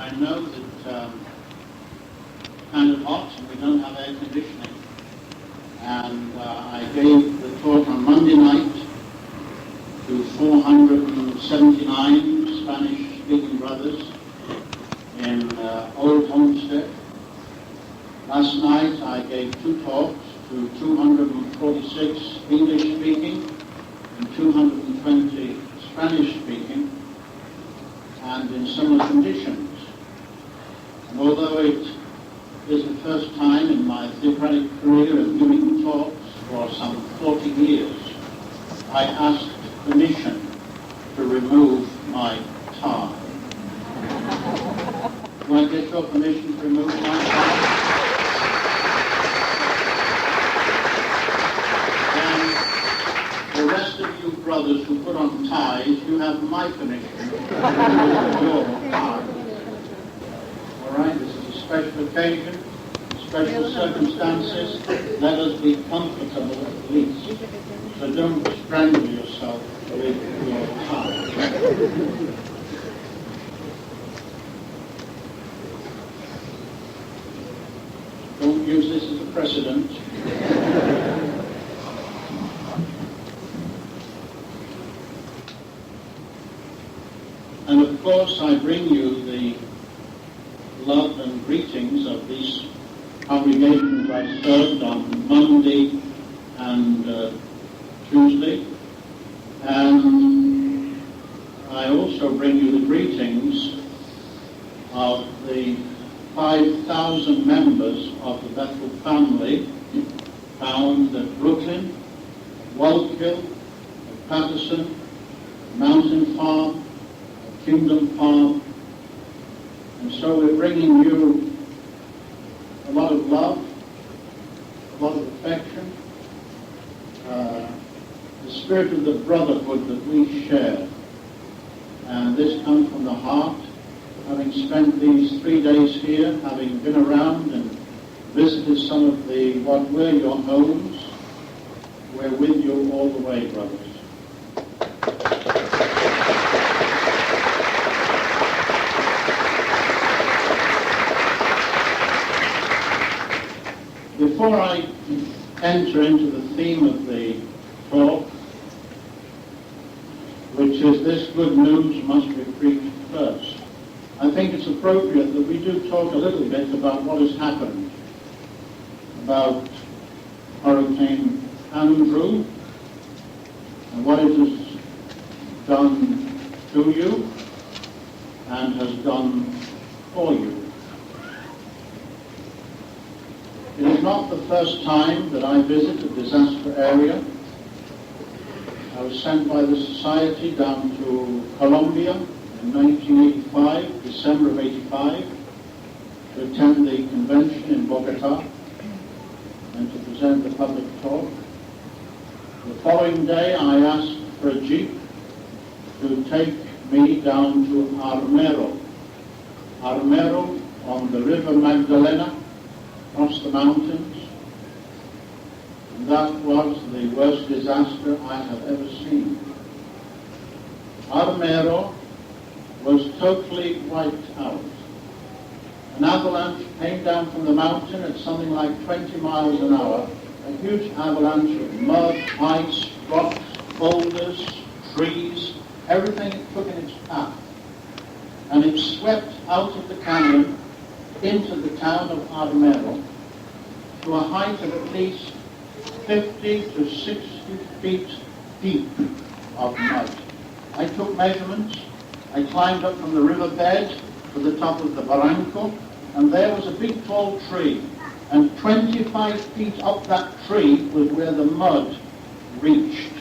I know that kind of hot and we don't have air conditioning. And I gave the talk on Monday night to 479 Spanish-speaking brothers in Old Homestead. Last night I gave two talks to 246 English-speaking and 220 Spanish-speaking, and in similar conditions. And although it is the first time in my theocratic career of giving talks for some 40 years, I asked permission to remove my tie. Do I get your permission to remove my tie? And the rest of you brothers who put on ties, you have my permission to remove your tie. All right, this is a special occasion, special circumstances. Let us be comfortable at least. So don't strangle yourself with your tie. Don't use this as a precedent. And of course I bring you the love and greetings of these congregations I served on Monday and Tuesday. And I also bring you the greetings of the 5,000 members of the Bethel family found at Brooklyn, Wallkill, Patterson, Mountain Farm, Kingdom Farm. And so we're bringing you a lot of love, a lot of affection, the spirit of the brotherhood that we share. And this comes from the heart. Having spent these 3 days here, having been around and visited some of what were your homes, we're with you all the way, brothers. Before I enter into the theme of the talk, which is this good news must be preached first, I think it's appropriate that we do talk a little bit about what has happened, about Hurricane Andrew, and what it has done to you and has done for you. It is not the first time that I visit a disaster area. I was sent by the Society down to Colombia in 1985, December of 85, to attend the convention in Bogota and to present the public talk. The following day I asked for a jeep to take me down to Armero. Armero on the River Magdalena, across the mountains, and that was the worst disaster I have ever seen. Armero was totally wiped out. An avalanche came down from the mountain at something like 20 miles an hour, a huge avalanche of mud, ice, rocks, boulders, trees, everything it took in its path. And it swept out of the canyon into the town of Armero to a height of at least 50 to 60 feet deep of mud. I took measurements. I climbed up from the riverbed to the top of the barranco, and there was a big tall tree, and 25 feet up that tree was where the mud reached.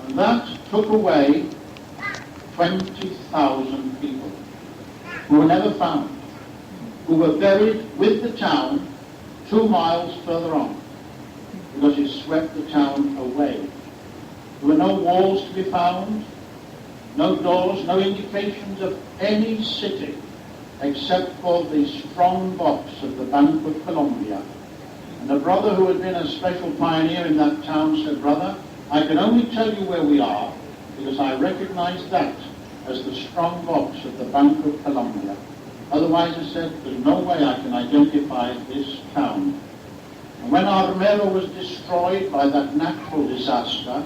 And that took away 20,000 people who were never found, who were buried with the town 2 miles further on, because it swept the town away. There were no walls to be found, no doors, no indications of any city, except for the strong box of the Bank of Colombia. And a brother who had been a special pioneer in that town said, "Brother, I can only tell you where we are, because I recognize that as the strong box at the Bank of Colombia. Otherwise, I said, there's no way I can identify this town. And when Armero was destroyed by that natural disaster,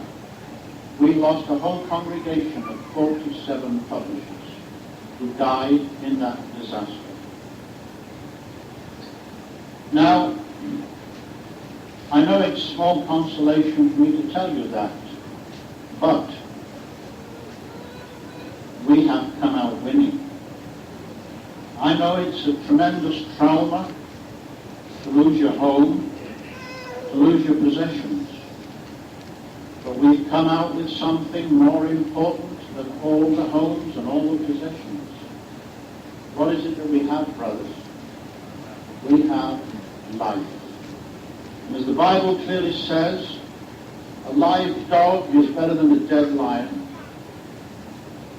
we lost a whole congregation of 47 publishers who died in that disaster. Now, I know it's small consolation for me to tell you that, but we have come out winning. I know it's a tremendous trauma to lose your home, to lose your possessions, but we've come out with something more important than all the homes and all the possessions. What is it that we have, brothers? We have life. And as the Bible clearly says, a live dog is better than a dead lion,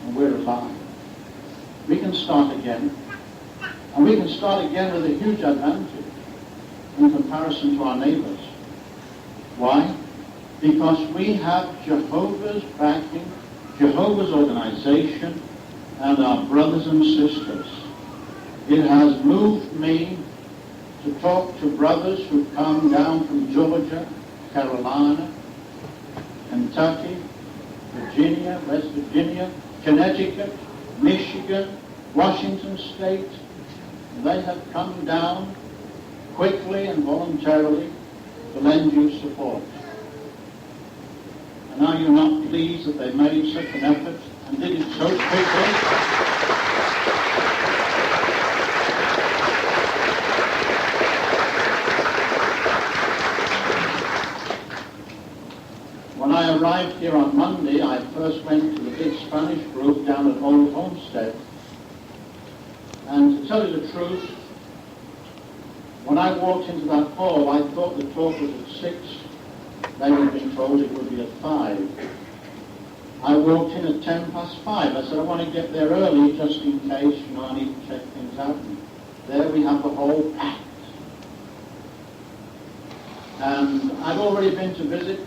and we're alive. We can start again, and we can start again with a huge advantage in comparison to our neighbors. Why? Because we have Jehovah's backing, Jehovah's organization, and our brothers and sisters. It has moved me to talk to brothers who come down from Georgia, Carolina, Kentucky, Virginia, West Virginia, Connecticut, Michigan, Washington State. They have come down quickly and voluntarily to lend you support. And are you not pleased that they made such an effort and did it so quickly? When I arrived here on Monday, I first went to the big Spanish group down at Old Homestead. And to tell you the truth, when I walked into that hall, I thought the talk was at 6. They had been told it would be at 5. I walked in at 5:10. I said, I want to get there early just in case, I need to check things out. And there we have the hall packed. And I've already been to visit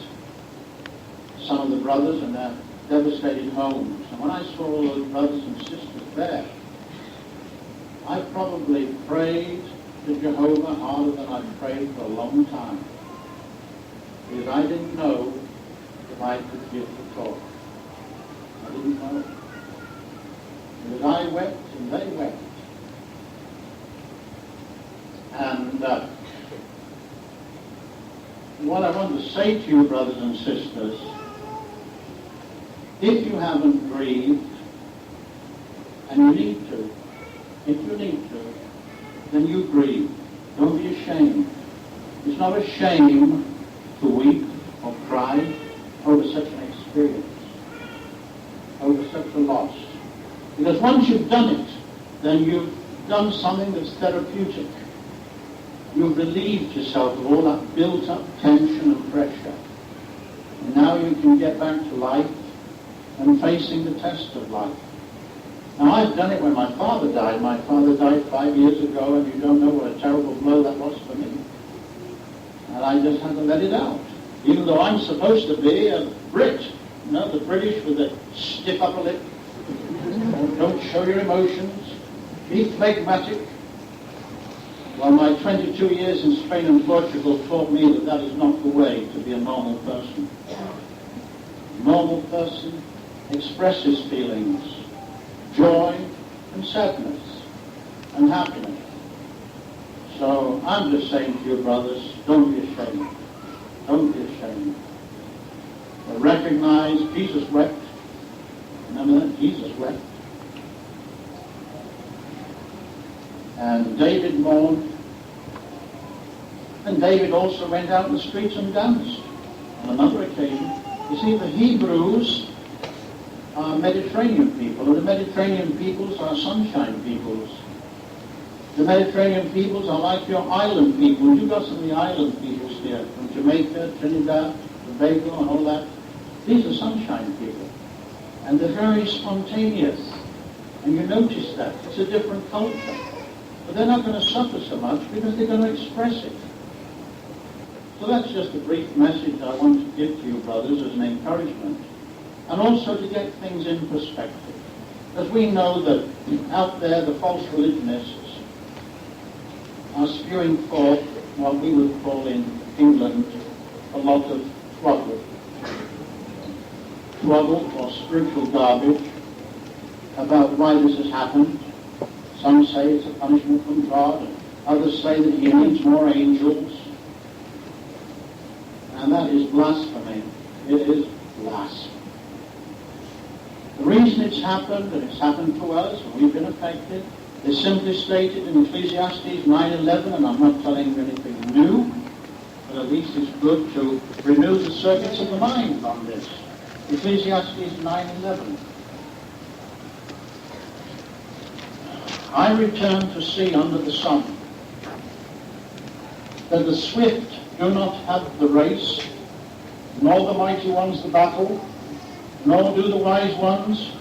some of the brothers in their devastated homes. And when I saw all those brothers and sisters there, I probably prayed to Jehovah harder than I've prayed for a long time. Because I didn't know if I could give the talk. I didn't know. Because I wept and they wept. And what I want to say to you, brothers and sisters, if you haven't grieved, and you need to, if you need to, then you grieve. Don't be ashamed. It's not a shame to weep or cry over such an experience, over such a loss. Because once you've done it, then you've done something that's therapeutic. You've relieved yourself of all that built-up tension and pressure. And now you can get back to life and facing the test of life. Now, I've done it when my father died. My father died 5 years ago, and you don't know what a terrible blow that was for me. And I just had to let it out. Even though I'm supposed to be a Brit, the British with a stiff upper lip. Don't show your emotions. Be phlegmatic. Well, my 22 years in Spain and Portugal taught me that that is not the way to be a normal person. A normal person expresses feelings, joy and sadness and happiness. So I'm just saying to you, brothers, don't be ashamed. Don't be ashamed. But recognize Jesus wept. Remember that? Jesus wept. And David mourned. And David also went out in the streets and danced on another occasion. You see, the Hebrews are Mediterranean people, and the Mediterranean peoples are sunshine peoples. The Mediterranean peoples are like your island peoples. You've got some of the island peoples here, from Jamaica, Trinidad, Tobago, and all that. These are sunshine people. And they're very spontaneous. And you notice that. It's a different culture. But they're not going to suffer so much because they're going to express it. So that's just a brief message I want to give to you, brothers, as an encouragement. And also to get things in perspective. As we know that out there the false religionists are spewing forth what we would call in England a lot of twaddle. Twaddle or spiritual garbage about why this has happened. Some say it's a punishment from God, and others say that he needs more angels. And that is blasphemy. It is blasphemy. The reason it's happened, and it's happened to us, and we've been affected, is simply stated in Ecclesiastes 9:11, and I'm not telling you anything new, but at least it's good to renew the circuits of the mind on this. Ecclesiastes 9:11. I return to see under the sun that the swift do not have the race, nor the mighty ones the battle, nor do the wise ones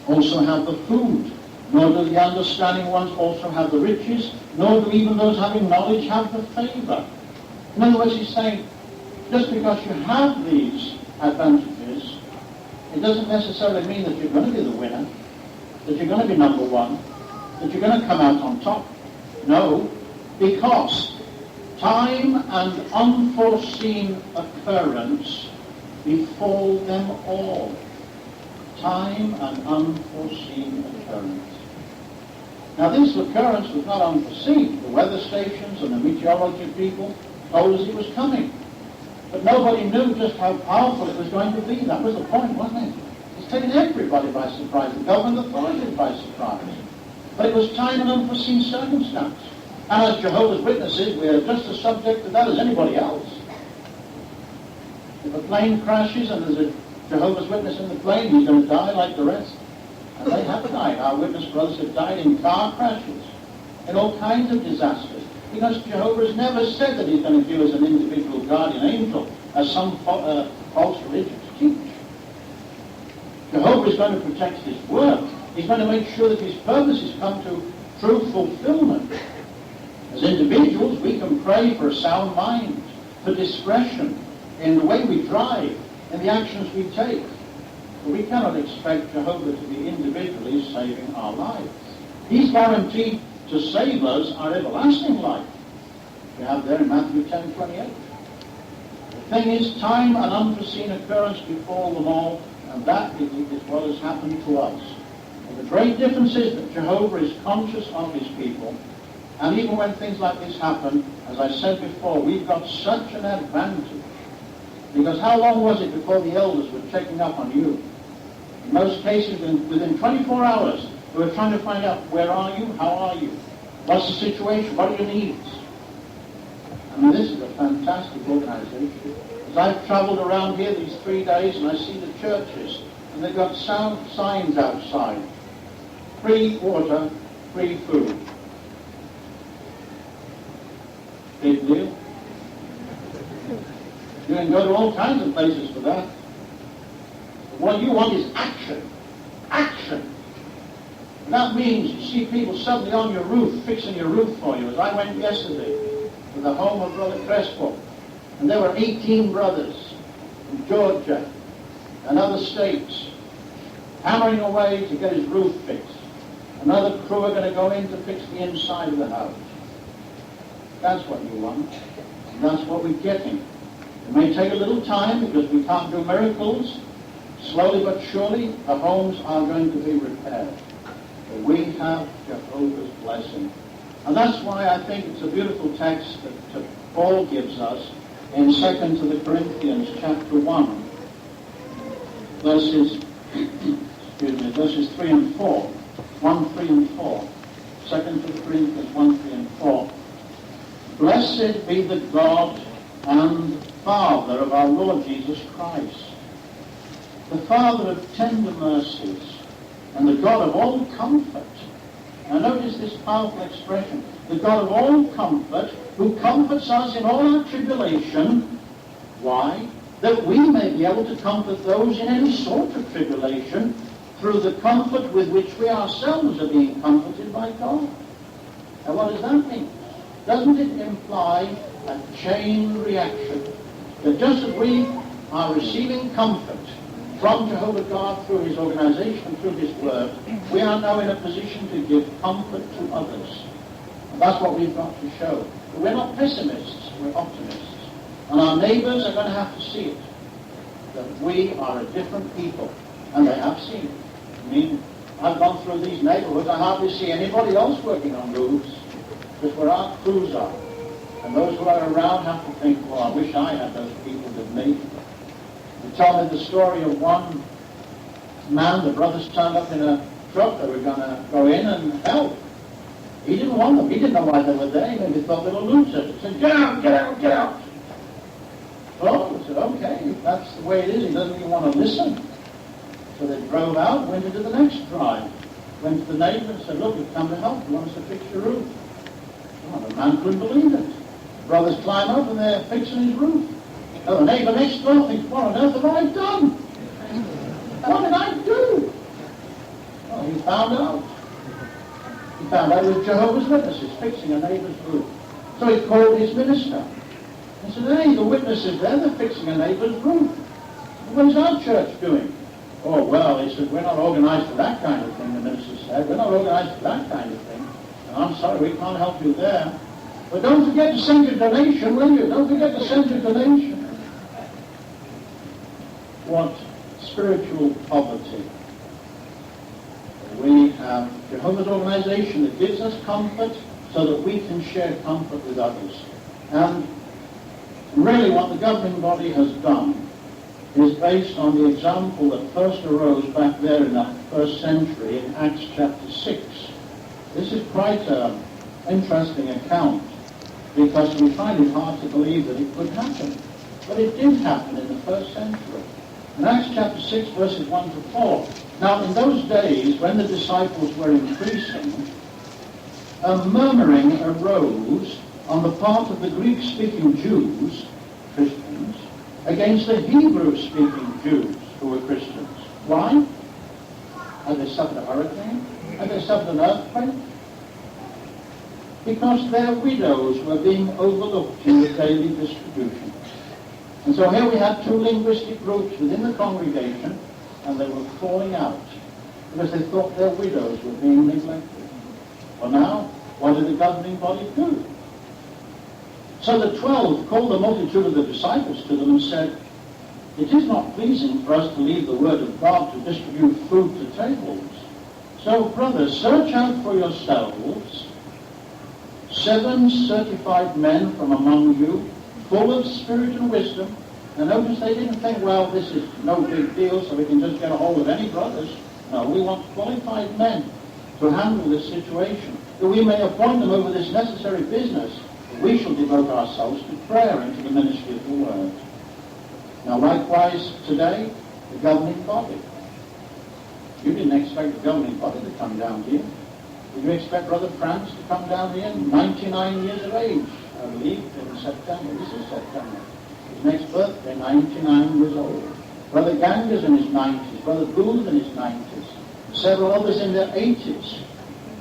also have the food, nor do the understanding ones also have the riches, nor do even those having knowledge have the favor. In other words, he's saying, just because you have these advantages, it doesn't necessarily mean that you're going to be the winner, that you're going to be number one, that you're going to come out on top. No, because time and unforeseen occurrence befall them all. Time and unforeseen occurrence. Now this occurrence was not unforeseen. The weather stations and the meteorology people told us it was coming. But nobody knew just how powerful it was going to be. That was the point, wasn't it? It's taken everybody by surprise, the government authorities by surprise. But it was time and unforeseen circumstance. And as Jehovah's Witnesses, we are just as subject to that as anybody else. If a plane crashes and there's a Jehovah's Witness in the plane, he's going to die like the rest. And they have died. Our witness brothers have died in car crashes, in all kinds of disasters. Because Jehovah has never said that he's going to give us an individual guardian angel, as some false religions teach. Jehovah is going to protect his word. He's going to make sure that his purposes come to true fulfillment. As individuals, we can pray for a sound mind, for discretion in the way we drive, in the actions we take. But we cannot expect Jehovah to be individually saving our lives. He's guaranteed to save us our everlasting life. We have there in Matthew 10:28. The thing is, time and unforeseen occurrence befall them all, and that is what has happened to us. And the great difference is that Jehovah is conscious of his people, and even when things like this happen, as I said before, we've got such an advantage. Because how long was it before the elders were checking up on you? In most cases, within 24 hours, we were trying to find out, where are you? How are you? What's the situation? What are your needs? I mean, this is a fantastic organization. As I've traveled around here these 3 days, and I see the churches, and they've got sound signs outside. Free water, free food. Big deal. You can go to all kinds of places for that. But what you want is action. Action. And that means you see people suddenly on your roof, fixing your roof for you. As I went yesterday to the home of Brother Crespo, and there were 18 brothers from Georgia and other states hammering away to get his roof fixed. Another crew are going to go in to fix the inside of the house. That's what you want. And that's what we're getting. It may take a little time because we can't do miracles. Slowly but surely, the homes are going to be repaired. But we have Jehovah's blessing. And that's why I think it's a beautiful text that Paul gives us in 2 Corinthians chapter 1, verses 3 and 4. 1, 3 and 4. 2 Corinthians 1, 3 and 4. Blessed be the God and Father of our Lord Jesus Christ, the Father of tender mercies, and the God of all comfort. Now notice this powerful expression, the God of all comfort, who comforts us in all our tribulation. Why? That we may be able to comfort those in any sort of tribulation through the comfort with which we ourselves are being comforted by God. Now what does that mean? Doesn't it imply a chain reaction? That just as we are receiving comfort from Jehovah God through his organization, through his word, we are now in a position to give comfort to others. And that's what we've got to show. We're not pessimists, we're optimists. And our neighbors are going to have to see it, that we are a different people. And they have seen it. I mean, I've gone through these neighborhoods, I hardly see anybody else working on roofs, just where our crews are. And those who are around have to think, well, I wish I had those people with me. They tell me the story of one man, the brothers turned up in a truck, they were going to go in and help. He didn't want them, he didn't know why they were there, he maybe thought they were losers. He said, get out, get out, get out. Well, I said, okay, that's the way it is, he doesn't even want to listen. So they drove out, went into the next drive, went to the neighbor and said, look, we've come to help, you want us to fix your roof? Well, the man couldn't believe it. The brothers climb up and they're fixing his roof. Oh, the neighbor next door thinks, what on earth have I done? What did I do? Well, he found out. He found out it was Jehovah's Witnesses fixing a neighbor's roof. So he called his minister. He said, hey, the witnesses there, they're fixing a neighbor's roof. What is our church doing? Oh, well, he said, we're not organized for that kind of thing, the minister said. We're not organized for that kind of thing. And I'm sorry, we can't help you there. But don't forget to send your donation, will you? Don't forget to send your donation. What spiritual poverty. We have Jehovah's organization that gives us comfort so that we can share comfort with others. And really what the governing body has done is based on the example that first arose back there in the first century in Acts chapter 6. This is quite an interesting account because we find it hard to believe that it could happen. But it did happen in the first century. In Acts chapter 6, verses 1 to 4. Now, in those days, when the disciples were increasing, a murmuring arose on the part of the Greek-speaking Jews, Christians, against the Hebrew-speaking Jews who were Christians. Why? Had they suffered a hurricane? Had they suffered an earthquake? Because their widows were being overlooked in the daily distribution. And so here we had two linguistic groups within the congregation, and they were falling out because they thought their widows were being neglected. Well now, what did the governing body do? So the 12 called the multitude of the disciples to them and said, it is not pleasing for us to leave the word of God to distribute food to tables. So, brothers, search out for yourselves 7 certified men from among you, full of spirit and wisdom. And notice they didn't think, well, this is no big deal, so we can just get a hold of any brothers. No, we want qualified men to handle this situation, that we may appoint them over this necessary business. We shall devote ourselves to prayer and to the ministry of the word. Now, likewise, today, the governing body. You didn't expect the governing body to come down here. Did you expect Brother Franz to come down here? 99 years of age, I believe, in September. This is September. His next birthday, 99 years old. Brother Ganga's in his 90s. Brother Booth in his 90s. Several others in their 80s.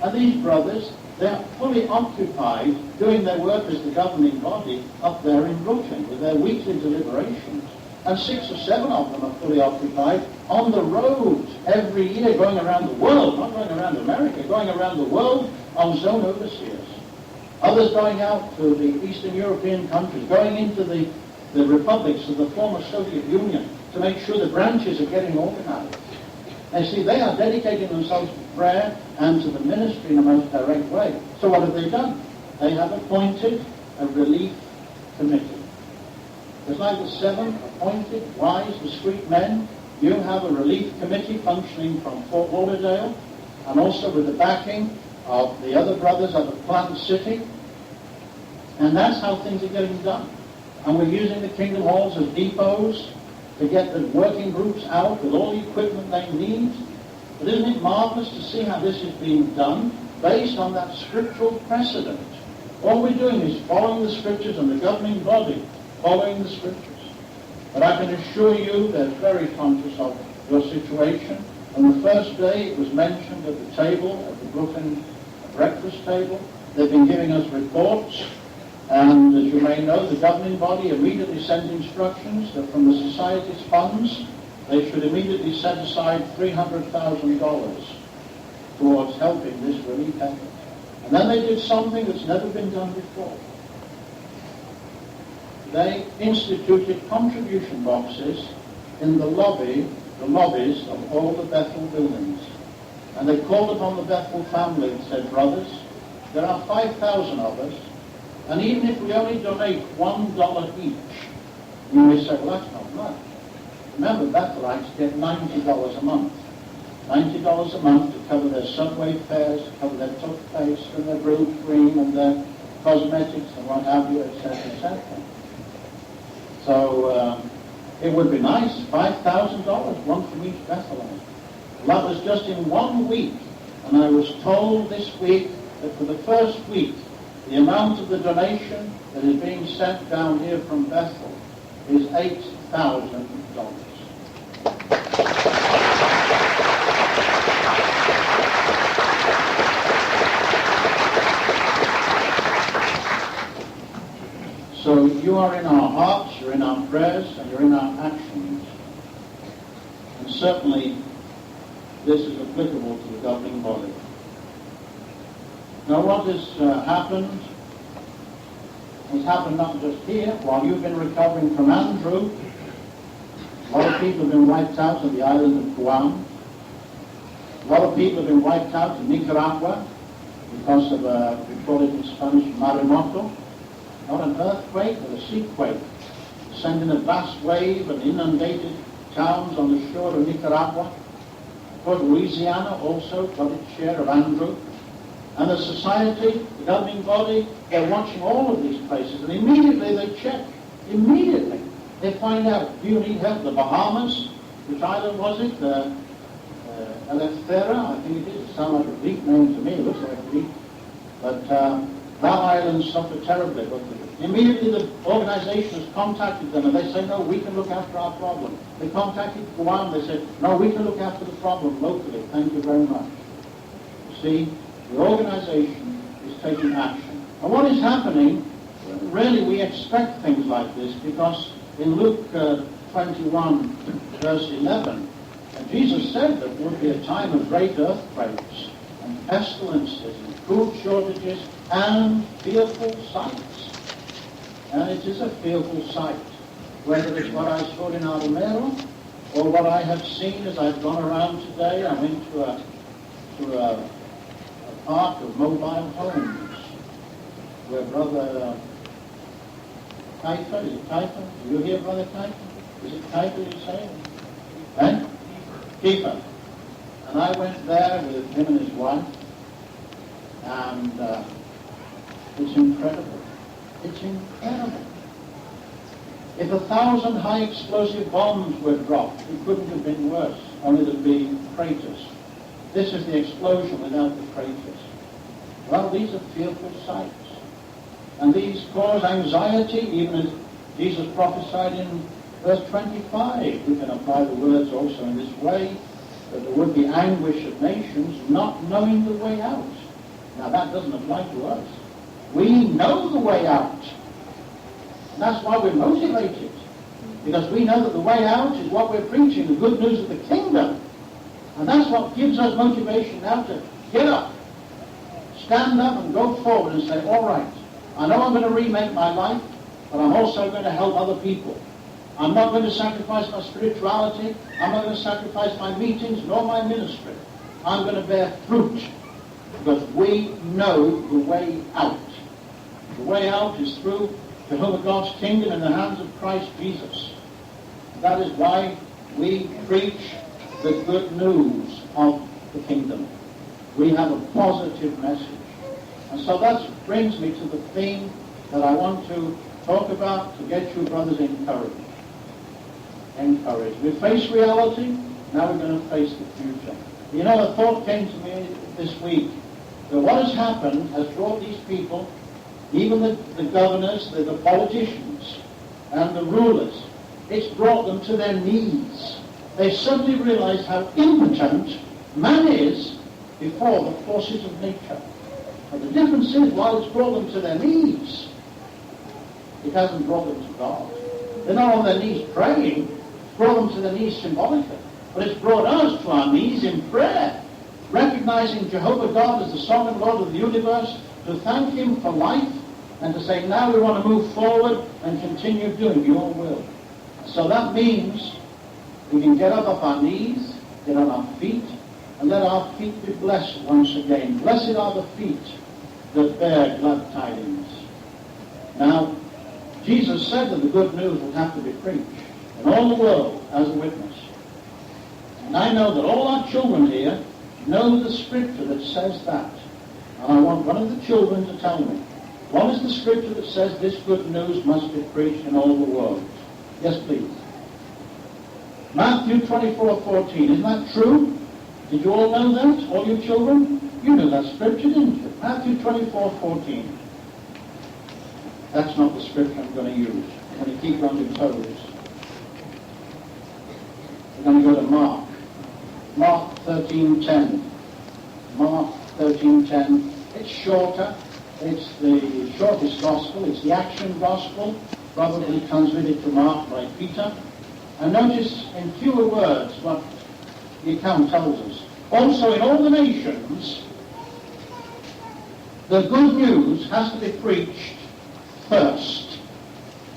And these brothers, they're fully occupied doing their work as the governing body up there in Brooklyn with their weekly deliberations. And 6 or 7 of them are fully occupied on the road every year, going around the world, not going around America, going around the world on zone overseers. Others going out to the Eastern European countries, going into the republics of the former Soviet Union to make sure the branches are getting organized. And see, they are dedicating themselves to prayer and to the ministry in the most direct way. So what have they done? They have appointed a relief committee. Just like the 7 appointed, wise, discreet men, you have a relief committee functioning from Fort Lauderdale and also with the backing of the other brothers of the Plant City. And that's how things are getting done. And we're using the Kingdom Halls as depots to get the working groups out with all the equipment they need. But isn't it marvelous to see how this is being done based on that scriptural precedent? All we're doing is following the scriptures and the governing body following the scriptures. But I can assure you they're very conscious of your situation. On the first day it was mentioned at the table, at the Brooklyn breakfast table. They've been giving us reports. And as you may know, the governing body immediately sent instructions that from the society's funds, they should immediately set aside $300,000 towards helping this relief effort. And then they did something that's never been done before. They instituted contribution boxes in the lobbies of all the Bethel buildings. And they called upon the Bethel family and said, brothers, there are 5,000 of us, and even if we only donate $1 each, you may say, well, that's not much. Remember, Bethelites get $90 a month. $90 a month to cover their subway fares, to cover their toothpaste and their Brylcreem cream and their cosmetics and what have you, etc., etc. So it would be nice, $5,000, one from each Bethelite. That was just in 1 week, and I was told this week that for the first week, the amount of the donation that is being sent down here from Bethel is $8,000. So you are in our hearts, you're in our prayers, and you're in our actions. And certainly this is applicable to the governing body. Now what has happened not just here. While you've been recovering from Andrew, a lot of people have been wiped out on the island of Guam. A lot of people have been wiped out in Nicaragua because of, we call it in Spanish, maremoto. Not an earthquake, but a seaquake, sending a vast wave and inundated towns on the shore of Nicaragua. Of course, Louisiana also got its share of Andrew. And the society, the governing body, they're watching all of these places, and immediately they check. Immediately. They find out, do you need help? The Bahamas, which island was it? Elefthera, I think it is. It sounds like a Greek name to me. It looks like a Greek. But that island suffered terribly. But immediately the organization has contacted them, and they say, no, we can look after our problem. They contacted Guam. They said, no, we can look after the problem locally. Thank you very much. You see, the organization is taking action. And what is happening, really we expect things like this, because in Luke 21, verse 11, Jesus said that there would be a time of great earthquakes and pestilences and food shortages and fearful sights. And it is a fearful sight, whether it's what I saw in Aromero or what I have seen as I've gone around today. I went to a park of mobile homes where Brother Kaifa, is it Kaifa? Do you hear Brother Kaifa? Is it Kaifa you say? Eh? Kaifa. And I went there with him and his wife, and it's incredible. It's incredible. If 1,000 high explosive bombs were dropped, it couldn't have been worse, only there'd be craters. This is the explosion without the craters. Well, these are fearful sights. And these cause anxiety, even as Jesus prophesied in verse 25. We can apply the words also in this way, that there would be anguish of nations not knowing the way out. Now that doesn't apply to us. We know the way out. And that's why we're motivated. Because we know that the way out is what we're preaching, the good news of the kingdom. And that's what gives us motivation now to get up, stand up and go forward and say, all right, I know I'm going to remake my life, but I'm also going to help other people. I'm not going to sacrifice my spirituality. I'm not going to sacrifice my meetings nor my ministry. I'm going to bear fruit because we know the way out. The way out is through the whole of God's kingdom in the hands of Christ Jesus. That is why we preach the good news of the kingdom. We have a positive message. And so that brings me to the theme that I want to talk about to get you brothers encouraged. Encouraged. We face reality, now we're going to face the future. You know, a thought came to me this week that what has happened has brought these people, even the governors, the politicians, and the rulers, it's brought them to their knees. They suddenly realized how impotent man is before the forces of nature. And the difference is, while it's brought them to their knees, it hasn't brought them to God. They're not on their knees praying brought them to their knees symbolically, but it's brought us to our knees in prayer, recognizing Jehovah God as the sovereign Lord of the universe, to thank him for life, and to say, now we want to move forward and continue doing your will. So that means we can get up off our knees, get on our feet, and let our feet be blessed once again. Blessed are the feet that bear glad tidings. Now, Jesus said that the good news would have to be preached in all the world as a witness. And I know that all our children here know the scripture that says that. And I want one of the children to tell me, what is the scripture that says this good news must be preached in all the world? Yes, please. Matthew 24:14. Isn't that true? Did you all know that? All you children? You knew that scripture, didn't you? Matthew 24:14. That's not the scripture I'm going to use. I'm going to keep you on your toes. We're going to go to Mark. Mark 13:10. Mark 13:10. It's shorter. It's the shortest gospel. It's the action gospel, probably translated to Mark by Peter. And notice in fewer words what the account tells us. Also in all the nations, the good news has to be preached first.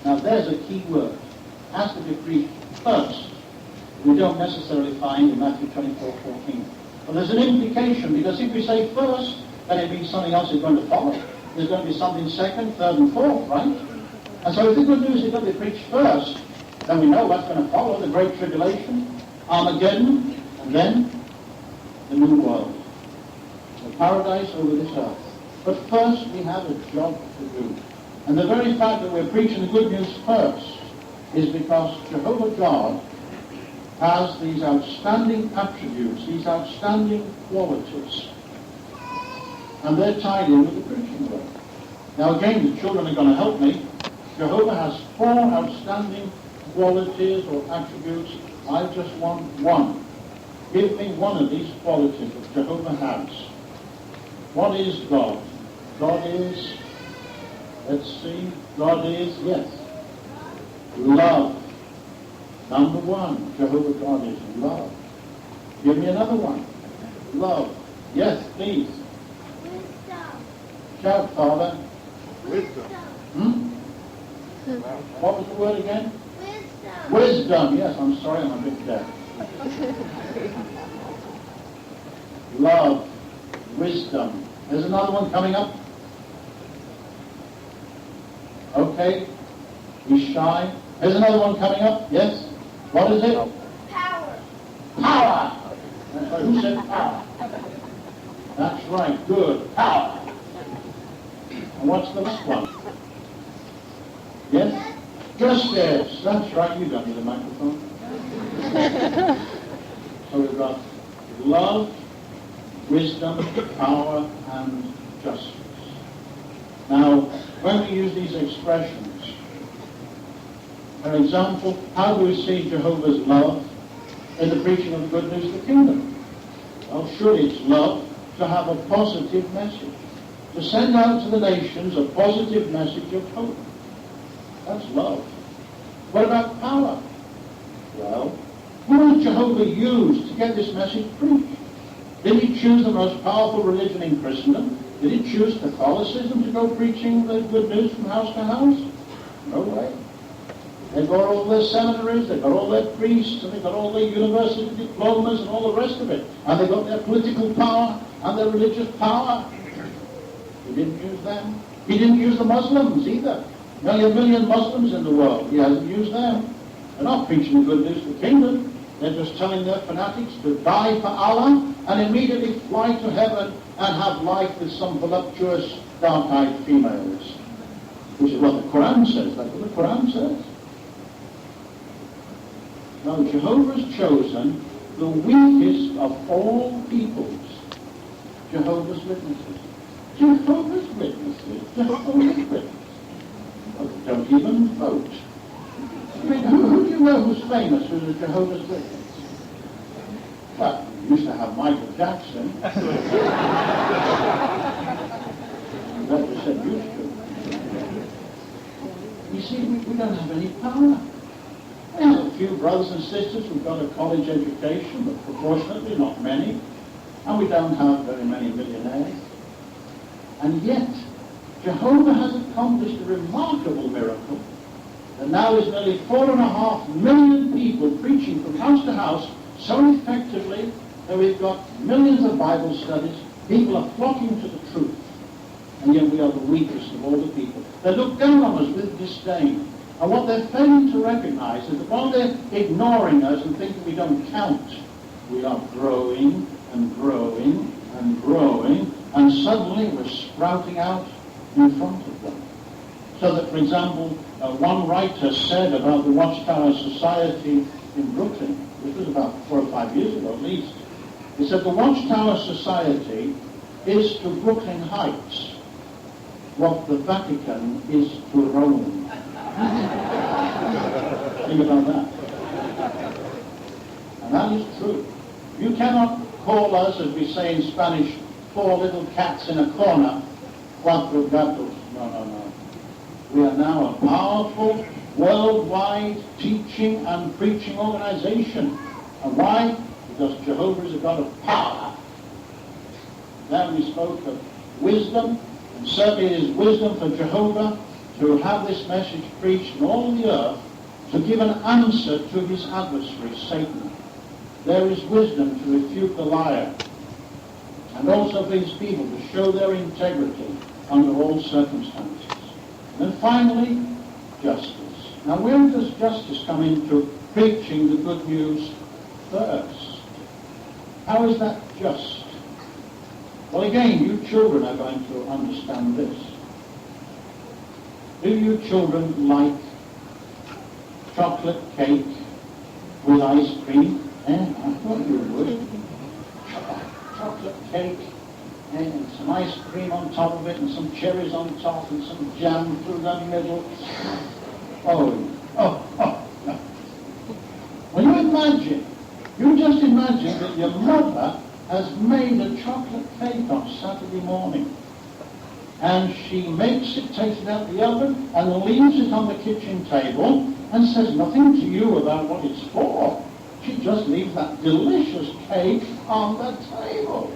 Now there's a key word. It has to be preached first. We don't necessarily find in Matthew 24:14. But there's an implication, because if we say first, then it means something else is going to follow. There's going to be something second, third, and fourth, right? And so if the good news is going to be preached first, then we know what's going to follow: the Great Tribulation, Armageddon, and then the New World, the paradise over this earth. But first we have a job to do. And the very fact that we're preaching the good news first is because Jehovah God has these outstanding attributes, these outstanding qualities, and they're tied in with the preaching word. Now again, the children are going to help me. Jehovah has 4 outstanding qualities or attributes. I just want one. Give me one of these qualities that Jehovah has. What is God? God is, let's see, God is, yes, love. Number 1, Jehovah God is love. Give me another one. Love. Yes, please. Wisdom. Shout, Father. Wisdom. What was the word again? Wisdom. Wisdom. Yes, I'm sorry, I'm a bit deaf. Love. Wisdom. There's another one coming up. Okay. He's shy. There's another one coming up. Yes. What is it? Power. Power. That's right. Who said power? That's right. Good. Power. And what's the next one? Yes? Justice. That's right. You don't need a microphone. So we've got love, wisdom, power, and justice. Now, when we use these expressions, for example, how do we see Jehovah's love in the preaching of the good news of the kingdom? Well, surely it's love to have a positive message, to send out to the nations a positive message of hope. That's love. What about power? Well, who did Jehovah use to get this message preached? Did he choose the most powerful religion in Christendom? Did he choose Catholicism to go preaching the good news from house to house? No way. They've got all their seminaries, they've got all their priests, and they've got all their university diplomas and all the rest of it. And they've got their political power and their religious power. He didn't use them. He didn't use the Muslims either. Nearly 1 million Muslims in the world. He hasn't used them. They're not preaching the good news of the kingdom. They're just telling their fanatics to die for Allah and immediately fly to heaven and have life with some voluptuous, dark-eyed females. Which is what the Quran says. That's what the Quran says. Now, Jehovah's chosen the weakest of all peoples, Jehovah's Witnesses. Jehovah's Witnesses. Jehovah's Witnesses. Well, they don't even vote. I mean, who do you know who's famous who's a Jehovah's Witness? Well, we used to have Michael Jackson. That was said used to. You see, we don't have any power. We have a few brothers and sisters who've got a college education, but proportionately not many. And we don't have very many millionaires. And yet, Jehovah has accomplished a remarkable miracle. And now there's nearly 4.5 million people preaching from house to house so effectively that we've got millions of Bible studies. People are flocking to the truth. And yet we are the weakest of all the people. They look down on us with disdain. And what they're failing to recognize is that while they're ignoring us and thinking we don't count, we are growing and growing and growing, and suddenly we're sprouting out in front of them. So that, for example, one writer said about the Watchtower Society in Brooklyn, this was about 4 or 5 years ago at least, he said the Watchtower Society is to Brooklyn Heights what the Vatican is to Rome. Think about that. And that is true. You cannot call us, as we say in Spanish, 4 little cats in a corner, cuatro gatos. No, no, no. We are now a powerful, worldwide teaching and preaching organization. And why? Because Jehovah is a God of power. Then we spoke of wisdom, and certainly it is wisdom for Jehovah to have this message preached in all the earth, to give an answer to his adversary, Satan. There is wisdom to refute the liar, and also for his people to show their integrity under all circumstances. And then finally, justice. Now, where does justice come into preaching the good news first? How is that just? Well, again, you children are going to understand this. Do you children like chocolate cake with ice cream? I thought you would. Chocolate cake and some ice cream on top of it and some cherries on top and some jam through the middle. No. When you imagine, you just imagine that your mother has made a chocolate cake on Saturday morning. And she makes it, takes it out the oven, and leaves it on the kitchen table, and says nothing to you about what it's for. She just leaves that delicious cake on the table.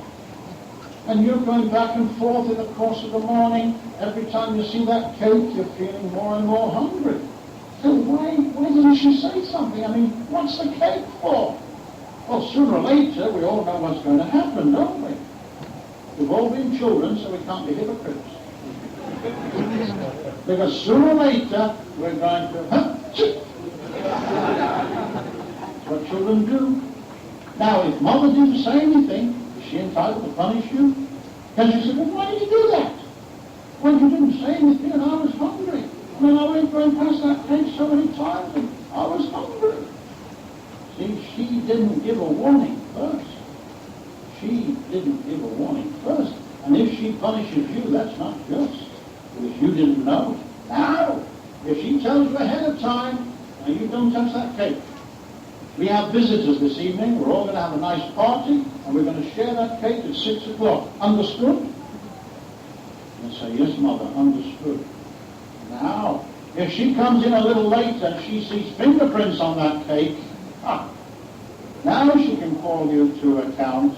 And you're going back and forth in the course of the morning. Every time you see that cake, you're feeling more and more hungry. So why didn't she say something? I mean, what's the cake for? Well, sooner or later, we all know what's going to happen, don't we? We've all been children, so we can't be hypocrites. Because sooner or later, we're going to, That's what children do. Now, if Mother didn't say anything, is she entitled to punish you? Because you said, well, why did you do that? Well, you didn't say anything and I was hungry. I mean, I went going past that cake so many times and I was hungry. See, she didn't give a warning first. She didn't give a warning first. And if she punishes you, that's not just. Because you didn't know. Now, if she tells you ahead of time, now you don't touch that cake. We have visitors this evening. We're all going to have a nice party, and we're going to share that cake at 6 o'clock. Understood? And say, yes, Mother, understood. Now, if she comes in a little later and she sees fingerprints on that cake, now she can call you to account.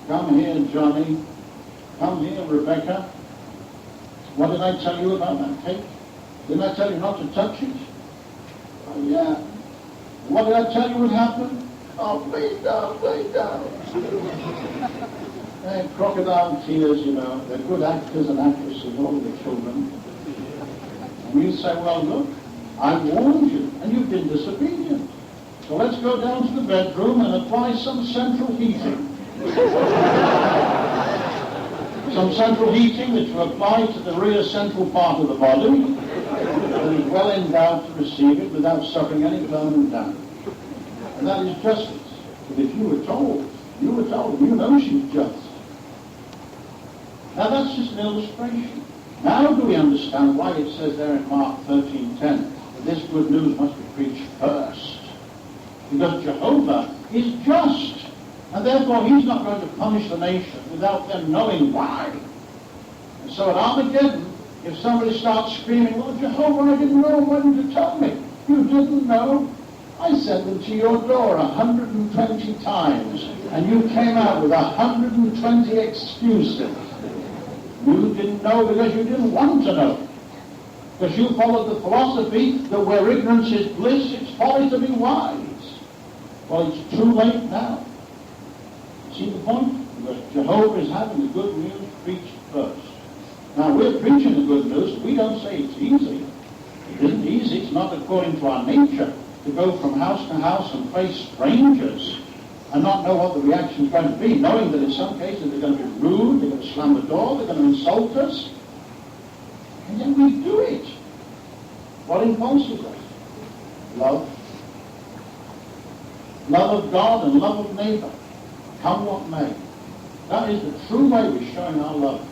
Come here, Johnny. Come here, Rebecca. What did I tell you about that cake? Didn't I tell you not to touch it? Oh, yeah. What did I tell you would happen? Oh, please don't, please don't. And crocodile tears, you know, they're good actors and actresses, all the children. And you say, well, look, I warned you, and you've been disobedient. So let's go down to the bedroom and apply some central heating. Some central heating that you apply to the rear central part of the body that is well endowed to receive it without suffering any permanent damage. And that is justice. But if you were told, you know she's just. Now that's just an illustration. Now do we understand why it says there in Mark 13:10 that this good news must be preached first? Because Jehovah is just. And therefore he's not going to punish the nation without them knowing why. And so at Armageddon, if somebody starts screaming, well, Jehovah, I didn't know, why didn't you tell me? You didn't know. I sent them to your door 120 times, and you came out with 120 excuses. You didn't know because you didn't want to know. Because you followed the philosophy that where ignorance is bliss, it's folly to be wise. Well, it's too late now. See the point? Because Jehovah is having the good news preached first. Now, we're preaching the good news. We don't say it's easy. It isn't easy. It's not according to our nature to go from house to house and face strangers and not know what the reaction is going to be, knowing that in some cases they're going to be rude, they're going to slam the door, they're going to insult us. And yet we do it. What impulses us? Love. Love of God and love of neighbor. Come what may. That is the true way we're showing our love.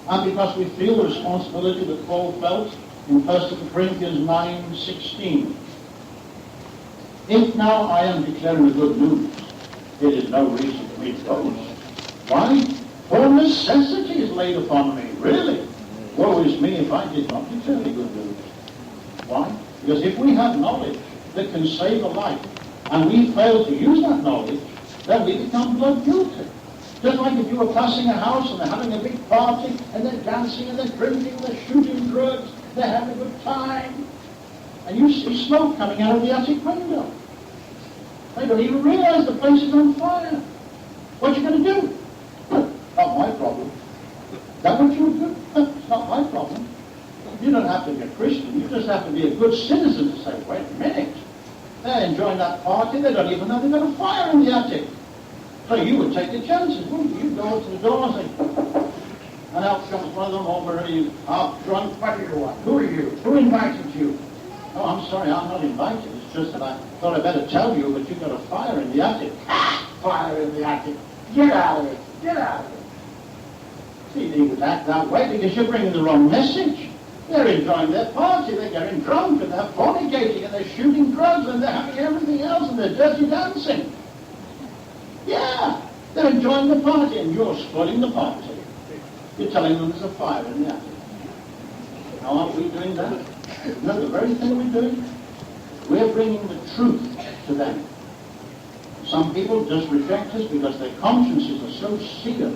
And because we feel the responsibility that Paul felt in 1 Corinthians 9:16. If now I am declaring the good news, it is no reason for me to boast. Why? For necessity is laid upon me. Really? Woe is me if I did not declare the good news. Why? Because if we have knowledge that can save a life, and we fail to use that knowledge, then we become blood guilty. Just like if you were passing a house and they're having a big party, and they're dancing and they're drinking and they're shooting drugs, they're having a good time, and you see smoke coming out of the attic window. They don't even realize the place is on fire. What are you going to do? Not my problem. Is that what you would do? It's not my problem. You don't have to be a Christian. You just have to be a good citizen to say, wait a minute. They're enjoying that party. They don't even know they've got a fire in the attic. So you would take the chances, wouldn't you? Go to the door and say, and out comes one of them over, you half drunk. What do you want? Who are you? Who invited you? Oh, I'm sorry, I'm not invited. It's just that I thought I'd better tell you, but you've got a fire in the attic. Fire in the attic. Get out of it. Get out of it. See, they would act that way because you're bringing the wrong message. They're enjoying their party, they're getting drunk, and they're fornicating, and they're shooting drugs, and they're having everything else, and they're dirty dancing. Yeah, they're enjoying the party, and you're spoiling the party. You're telling them there's a fire in the attic. Now, aren't we doing that? Isn't that the very thing we're doing? We're bringing the truth to them. Some people just reject us because their consciences are so seared,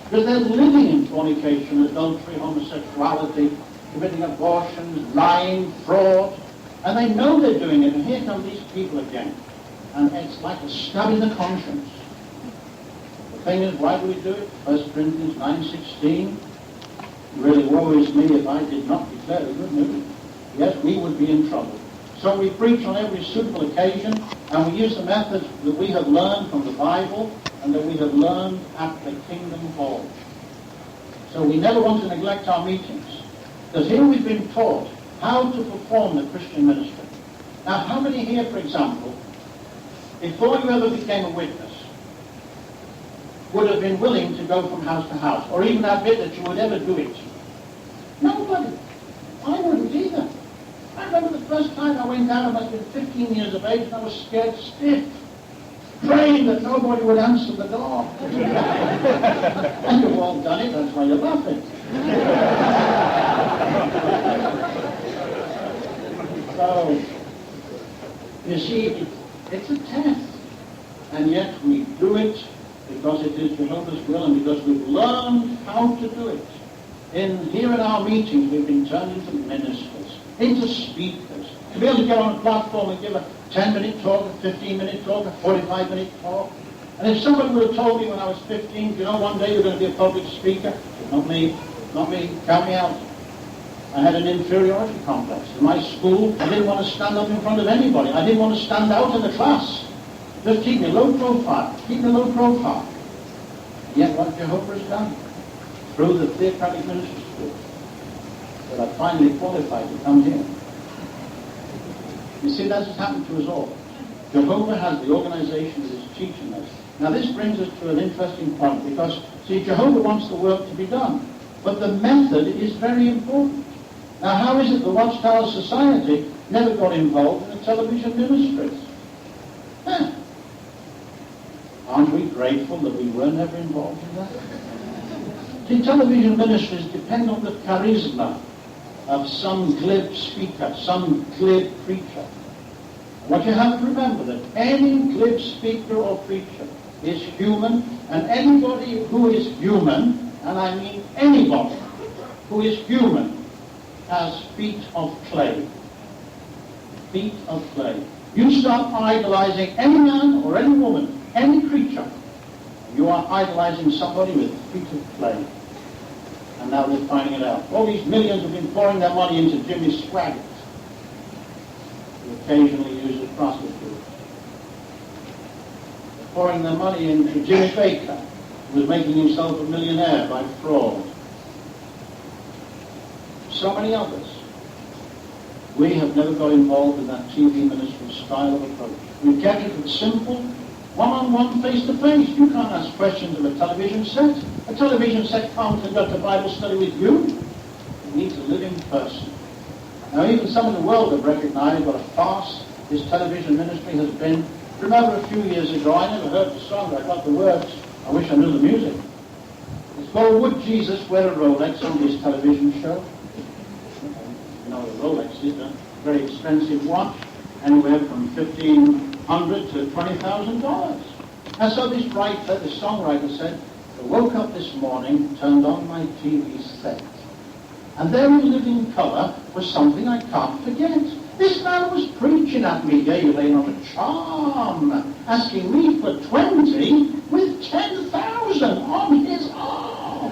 because they're living in fornication, adultery, homosexuality, committing abortions, lying, fraud, and they know they're doing it, and here come these people again. And it's like a stab in the conscience. The thing is, why do we do it? 1 Corinthians 9:16. Really, woe is me if I did not declare the good news. Yes, we would be in trouble. So we preach on every suitable occasion, and we use the methods that we have learned from the Bible and that we have learned at the Kingdom Hall. So we never want to neglect our meetings, because here we've been taught how to perform the Christian ministry. Now, how many here, for example, before you ever became a witness, would have been willing to go from house to house, or even admit that you would ever do it? Nobody. I wouldn't either. I remember the first time I went down, I must have been 15 years of age, and I was scared stiff, praying that nobody would answer the door. And you've all done it, that's why you're laughing. So, you see, it's a test, and yet we do it because it is Jehovah's will and because we've learned how to do it. Here in our meetings, we've been turned into ministers, into speakers, to be able to get on a platform and give a 10-minute talk, a 15-minute talk, a 45-minute talk. And if somebody would have told me when I was 15, you know, one day you're going to be a public speaker, not me, count me out. I had an inferiority complex. In my school, I didn't want to stand up in front of anybody. I didn't want to stand out in the class. Just keep me low profile. Keep me low profile. Yet what Jehovah has done through the theocratic ministry school, that I finally qualified to come here. You see, that's what's happened to us all. Jehovah has the organization that is teaching us. Now this brings us to an interesting point because, see, Jehovah wants the work to be done, but the method is very important. Now how is it the Watchtower Society never got involved in the television ministries? Huh. Aren't we grateful that we were never involved in that? See, television ministries depend on the charisma of some glib speaker, some glib preacher. What you have to remember that any glib speaker or preacher is human, and anybody who is human, and I mean anybody who is human, has feet of clay. Feet of clay. You start idolizing any man or any woman, any creature, you are idolizing somebody with feet of clay. And now they're finding it out. All these millions have been pouring their money into Jimmy Swaggart, who occasionally uses prostitutes. They're pouring their money into Jimmy Baker, who was making himself a millionaire by fraud. So many others. We have never got involved in that TV ministry style of approach. We've kept it simple, one-on-one, face-to-face. You can't ask questions of a television set. A television set can't conduct a Bible study with you. You need to live in person. Now, even some in the world have recognized what a farce this television ministry has been. Remember a few years ago, I never heard the song, but I got the words. I wish I knew the music. It's called Would Jesus Wear a Rolex on his television show? You know what a Rolex is, a very expensive watch, anywhere from $1,500 to $20,000. And so this songwriter said, I woke up this morning, turned on my TV set, and there in living colour was something I can't forget. This man was preaching at me daily on a charm, asking me for 20 with 10,000 on his arm.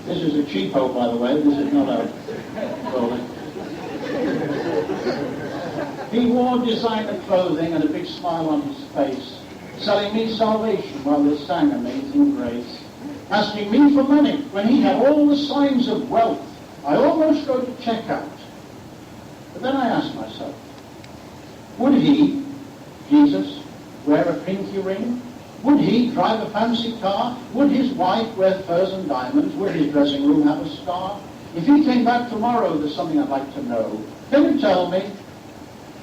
This is a cheapo, by the way. This is not a Rolex. He wore designer clothing and a big smile on his face, selling me salvation while they sang Amazing Grace, asking me for money when he had all the signs of wealth. I almost go to checkout. But then I asked myself, would he, Jesus, wear a pinky ring? Would he drive a fancy car? Would his wife wear furs and diamonds? Would his dressing room have a star? If he came back tomorrow, there's something I'd like to know. Can you tell me,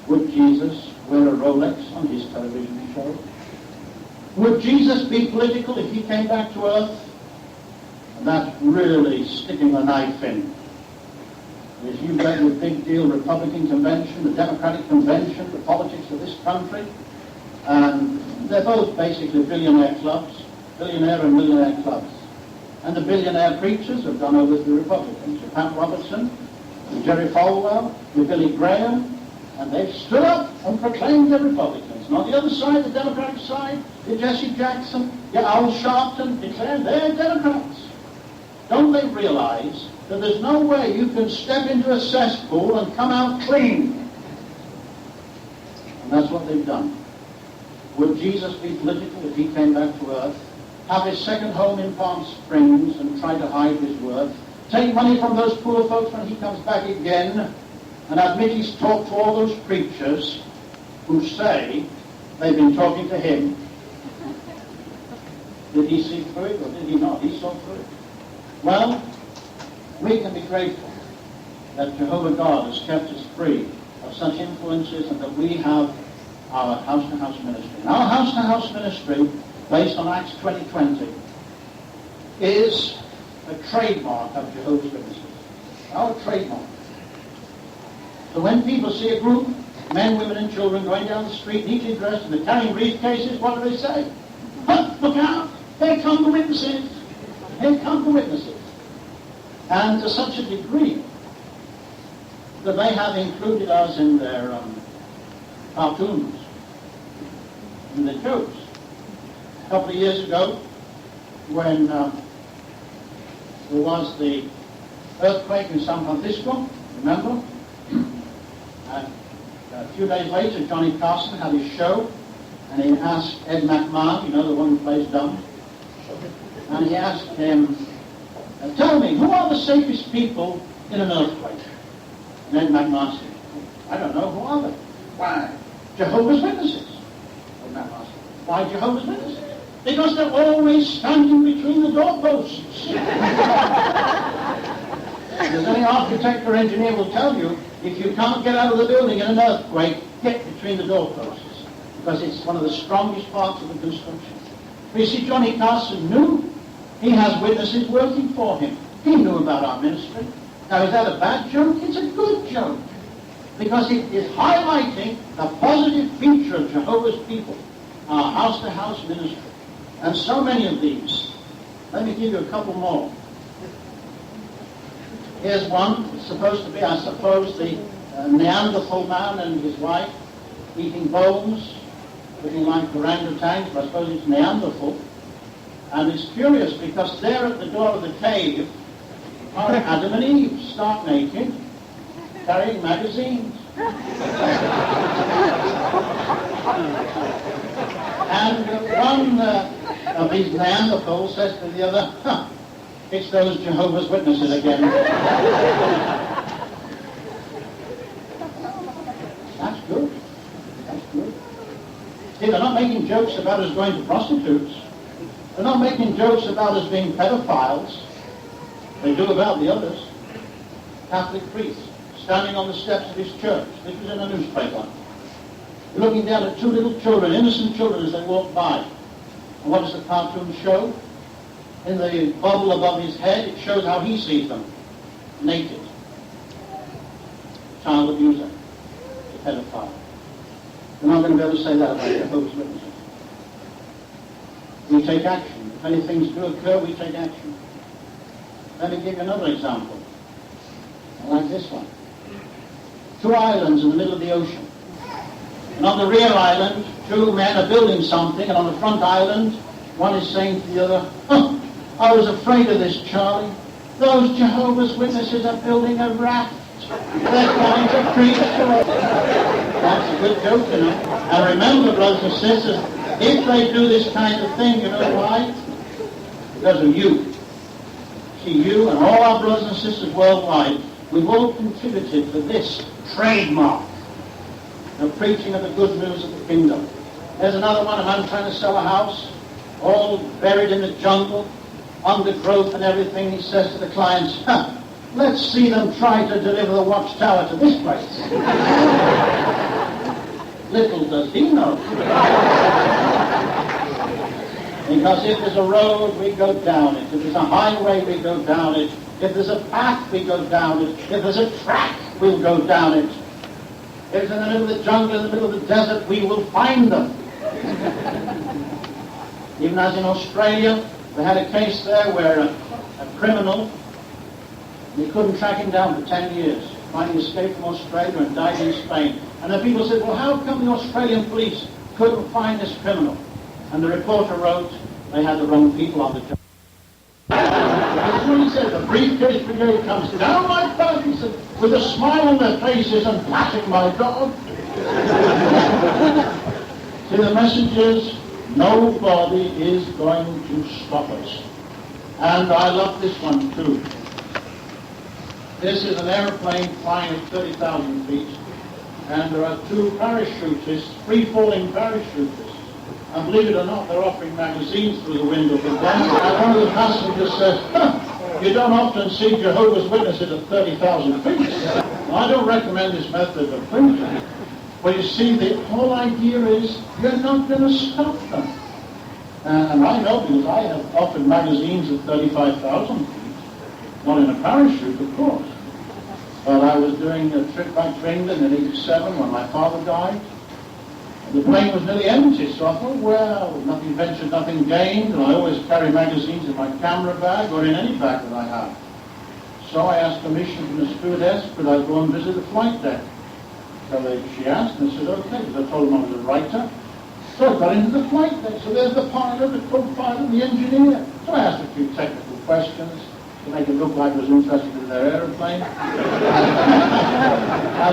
would Jesus wear a Rolex on his television show? Would Jesus be political if he came back to earth? And that's really sticking a knife in. If you read the big deal Republican convention, the Democratic convention, the politics of this country, and they're both basically billionaire clubs, billionaire and millionaire clubs. And the billionaire preachers have gone over to the Republicans, with Pat Robertson, with Jerry Falwell, with Billy Graham, and they've stood up and proclaimed they're Republicans. And on the other side, the Democratic side, your Jesse Jackson, your Al Sharpton declared they're Democrats. Don't they realize that there's no way you can step into a cesspool and come out clean? And that's what they've done. Would Jesus be political if he came back to earth? Have his second home in Palm Springs and try to hide his worth? Take money from those poor folks when he comes back again and admit he's talked to all those preachers who say they've been talking to him? Did he see through it or did he not? He saw through it. Well, we can be grateful that Jehovah God has kept us free of such influences and that we have our house-to-house ministry. And our house-to-house ministry, based on Acts 20:20, is a trademark of Jehovah's Witnesses. Our trademark. So when people see a group, men, women, and children going down the street, neatly dressed, and they're carrying briefcases, what do they say? Look out! Here come the witnesses! Here come the witnesses! And to such a degree that they have included us in their cartoons, in their jokes. A couple of years ago, when there was the earthquake in San Francisco, remember? And a few days later, Johnny Carson had his show, and he asked Ed McMahon, you know, the one who plays dumb, and he asked him, tell me, who are the safest people in an earthquake? And Ed McMahon said, I don't know, who are they? Why? Jehovah's Witnesses. Ed McMahon said, why Jehovah's Witnesses? Because they're always standing between the doorposts. As any architect or engineer will tell you, if you can't get out of the building in an earthquake, get between the doorposts, because it's one of the strongest parts of the construction. But you see, Johnny Carson knew. He has witnesses working for him. He knew about our ministry. Now, is that a bad joke? It's a good joke. because it is highlighting the positive feature of Jehovah's people, our house-to-house ministry. And so many of these. Let me give you a couple more. Here's one. It's supposed to be, I suppose, the Neanderthal man and his wife eating bones, looking like orangutans, but I suppose it's Neanderthal. And it's curious because there at the door of the cave are Adam and Eve, stark naked, carrying magazines. And one of these Neanderthals says to the other, huh, it's those Jehovah's Witnesses again. That's good. That's good. See, they're not making jokes about us going to prostitutes. They're not making jokes about us being pedophiles. They do about the others. Catholic priest standing on the steps of his church. This was in a newspaper. Looking down at two little children, innocent children, as they walk by. And what does the cartoon show? In the bubble above his head, it shows how he sees them. Naked. Child abuser. Pedophile. We're not going to be able to say that about Jehovah's Witnesses. We take action. If any things do occur, we take action. Let me give you another example. I like this one. Two islands in the middle of the ocean. And on the rear island, two men are building something, and on the front island, one is saying to the other, oh, I was afraid of this, Charlie. Those Jehovah's Witnesses are building a raft. They're going to preach to us. That's a good joke, you know. And remember, brothers and sisters, if they do this kind of thing, you know why? Because of you. See, you and all our brothers and sisters worldwide, we've all contributed to this trademark of preaching of the good news of the kingdom. There's another one, a man trying to sell a house, all buried in the jungle, undergrowth and everything. He says to the clients, let's see them try to deliver the watchtower to this place. Little does he know. Because if there's a road, we go down it. If there's a highway, we go down it. If there's a path, we go down it. If there's a track, we'll go down it. If it's in the middle of the jungle, in the middle of the desert, we will find them. Even as in Australia, they had a case there where a criminal, they couldn't track him down for 10 years. Finally escaped from Australia and died in Spain. And the people said, well, how come the Australian police couldn't find this criminal? And the reporter wrote, they had the wrong people on the job. That's what he said. The briefcase brigade comes down like that, he said, with a smile on their faces and patting my dog. See, the message is, nobody is going to stop us. And I love this one too. This is an airplane flying at 30,000 feet, and there are two parachutists, free-falling parachutists. And believe it or not, they're offering magazines through the window for them. And one of the passengers said, you don't often see Jehovah's Witnesses at 30,000 feet. Well, I don't recommend this method of preaching. But you see, the whole idea is you're not going to stop them. And I know because I have offered magazines at 35,000 feet. Not in a parachute, of course. But I was doing a trip back to England in '87 when my father died. The plane was nearly empty, so I thought, well, nothing ventured, nothing gained, and I always carry magazines in my camera bag or in any bag that I have. So I asked permission from the stewardess, could I go and visit the flight deck? So she asked, and I said, okay, because I told them I was a writer. So I got into the flight deck. So there's the pilot, the co-pilot, the engineer. So I asked a few technical questions to make it look like I was interested in their aeroplane. And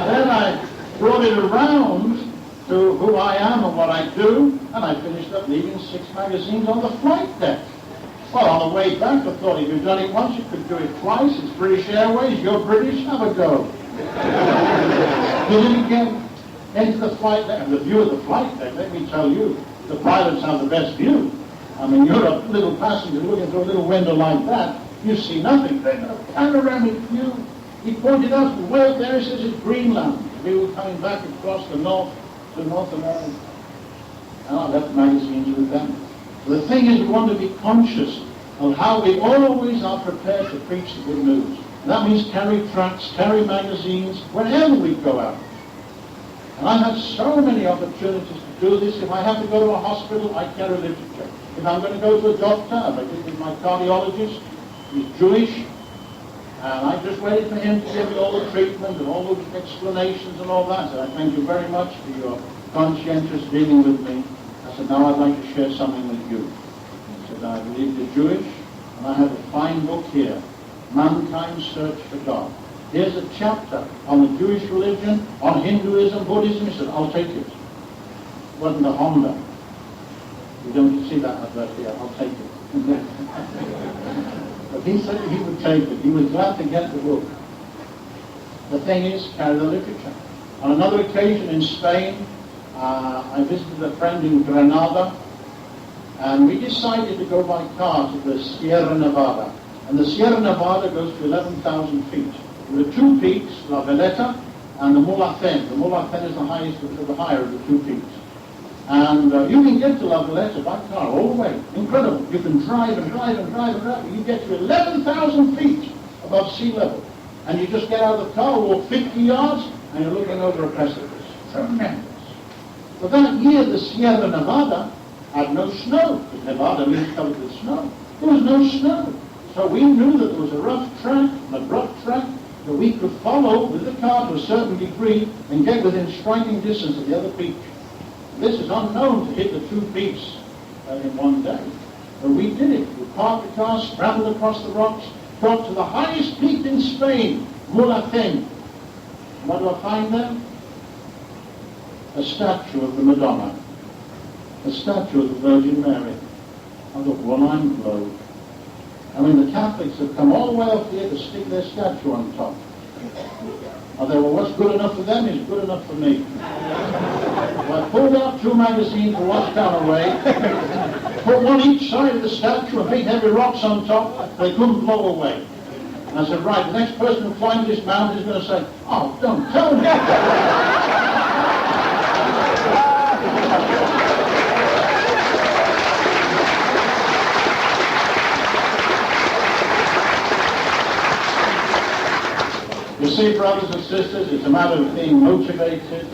then I brought it around to who I am and what I do, and I finished up leaving 6 magazines on the flight deck. Well, on the way back, I thought if you've done it once, you could do it twice. It's British Airways, you're British, have a go. Did it again. Into the flight deck, and the view of the flight deck, let me tell you, the pilots have the best view. I mean, you're a little passenger looking through a little window like that, you see nothing. They've got a panoramic view. He pointed out, way up there, he says it's Greenland. We were coming back across the north to North America. And I left magazines with them. The thing is, we want to be conscious of how we always are prepared to preach the good news. And that means carry tracts, carry magazines, wherever we go out. And I have so many opportunities to do this. If I have to go to a hospital, I carry literature. If I'm going to go to a doctor, I did with my cardiologist, he's Jewish, and I just waited for him to give me all the treatment and all the explanations and all that. So I thank you very much for your conscientious dealing with me. I said, now I'd like to share something with you. He said, I believe you're Jewish, and I have a fine book here, Mankind's Search for God. Here's a chapter on the Jewish religion, on Hinduism, Buddhism. He said, I'll take it. It wasn't a Honda. You don't see that advert here. I'll take it. But he said he would take it. He was glad to get the book. The thing is, carry the literature. On another occasion in Spain, I visited a friend in Granada, and we decided to go by car to the Sierra Nevada. And the Sierra Nevada goes to 11,000 feet. There are two peaks, La Veleta and the Mulacén. The Mulacén is the highest, the higher of the two peaks. And you can get to La Veleta by car all the way. Incredible. You can drive and drive and drive and drive. You get to 11,000 feet above sea level. And you just get out of the car, walk 50 yards, and you're looking over a precipice. Tremendous. But that year, the Sierra Nevada had no snow, because Nevada means covered with snow. There was no snow. So we knew that there was a rough track, an abrupt track, that we could follow with the car to a certain degree and get within striking distance of the other peak. This is unknown to hit the two peaks in one day. But we did it. We parked the car, scrambled across the rocks, got to the highest peak in Spain, Mulacén. What do I find there? A statue of the Madonna. A statue of the Virgin Mary. I thought, well, I'm blown. I mean, the Catholics have come all the way up here to stick their statue on top. I thought, well, what's good enough for them is good enough for me. So I pulled out two magazines to watch down away, put one each side of the statue and big heavy rocks on top. They couldn't blow away. And I said, right, the next person who climbs this mountain is going to say, oh, don't tell me. You see, brothers and sisters, it's a matter of being motivated,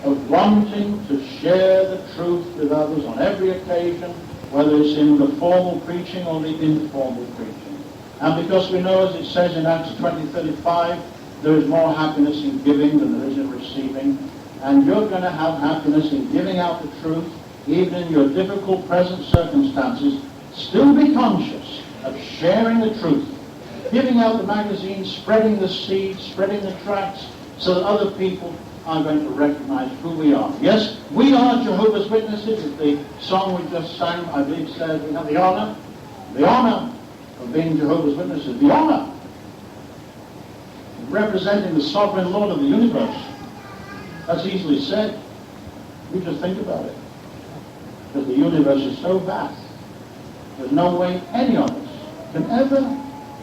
of wanting to share the truth with others on every occasion, whether it's in the formal preaching or the informal preaching. And because we know, as it says in Acts 20:35, there is more happiness in giving than there is in receiving. And you're going to have happiness in giving out the truth, even in your difficult present circumstances. Still be conscious of sharing the truth. Giving out the magazines, spreading the seeds, spreading the tracts, so that other people are going to recognize who we are. Yes, we are Jehovah's Witnesses. As the song we just sang, I believe, says we have the honor of being Jehovah's Witnesses, the honor of representing the sovereign Lord of the universe. That's easily said. We just think about it. Because the universe is so vast, there's no way any of us can ever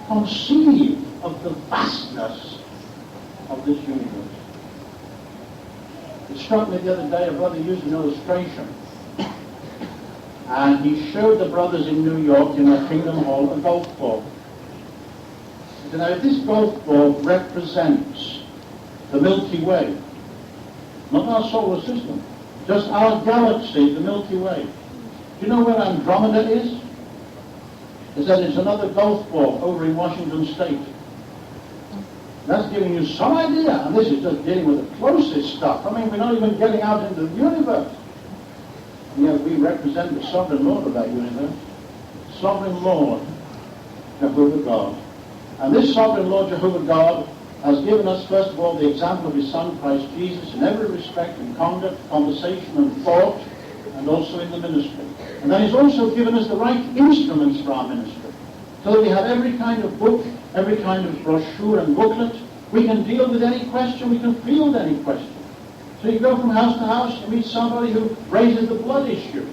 conceive of the vastness of this universe. It struck me the other day, a brother used an illustration, and he showed the brothers in New York in a Kingdom Hall a golf ball. He said, now if this golf ball represents the Milky Way, not our solar system, just our galaxy, the Milky Way, do you know where Andromeda is? He said it's another golf ball over in Washington State. That's giving you some idea, and this is just dealing with the closest stuff. I mean, we're not even getting out into the universe. And yet we represent the sovereign Lord of that universe. Sovereign Lord, Jehovah God. And this sovereign Lord, Jehovah God, has given us, first of all, the example of his Son, Christ Jesus, in every respect, in conduct, conversation, and thought, and also in the ministry. And then he's also given us the right instruments for our ministry. So that we have every kind of book, every kind of brochure and booklet. We can deal with any question, we can field any question. So you go from house to house, you meet somebody who raises the blood issue.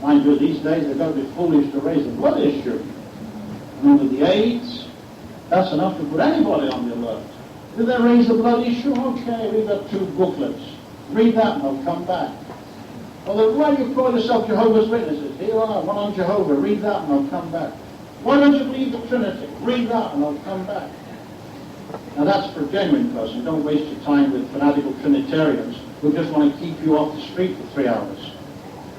Mind you, these days they've got to be foolish to raise the blood issue. I mean, with the AIDS, that's enough to put anybody on the alert. Do they raise the blood issue? Okay, we've got two booklets. Read that and I'll come back. Well, then why do you call yourself Jehovah's Witnesses? Here you are, one on Jehovah. Read that and I'll come back. Why don't you believe the Trinity? Read that and I'll come back. Now that's for a genuine person. Don't waste your time with fanatical Trinitarians who just want to keep you off the street for 3 hours.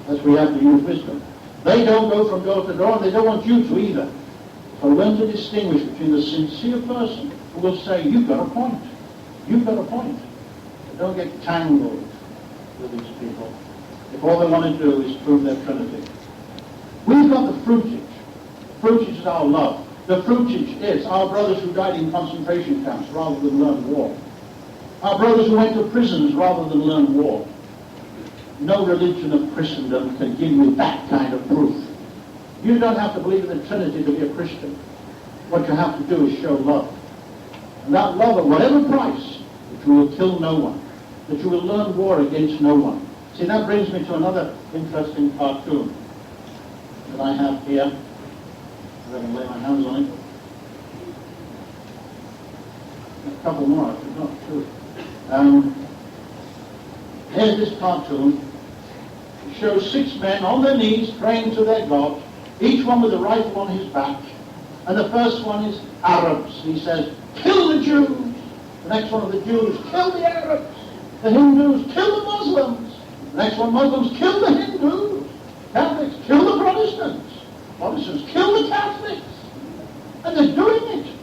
That's where you have to use wisdom. They don't go from door to door, and they don't want you to either. So learn to distinguish between the sincere person who will say, you've got a point. You've got a point. But don't get tangled with these people if all they want to do is prove their Trinity. We've got the fruitage. Fruitage is our love. The fruitage is our brothers who died in concentration camps rather than learn war. Our brothers who went to prisons rather than learn war. No religion of Christendom can give you that kind of proof. You don't have to believe in the Trinity to be a Christian. What you have to do is show love. And that love at whatever price, that you will kill no one, that you will learn war against no one. See, that brings me to another interesting cartoon that I have here. If I can lay my hands on it. A couple more, I forgot too. Here's this cartoon. It shows 6 men on their knees praying to their God, each one with a rifle on his back. And the first one is Arabs. He says, kill the Jews. The next one of the Jews, kill the Arabs. The Hindus, kill the Muslims. The next one, Muslims, kill the Hindus. Catholics, kill the Protestants. Protestants, kill the Catholics. And they're doing it.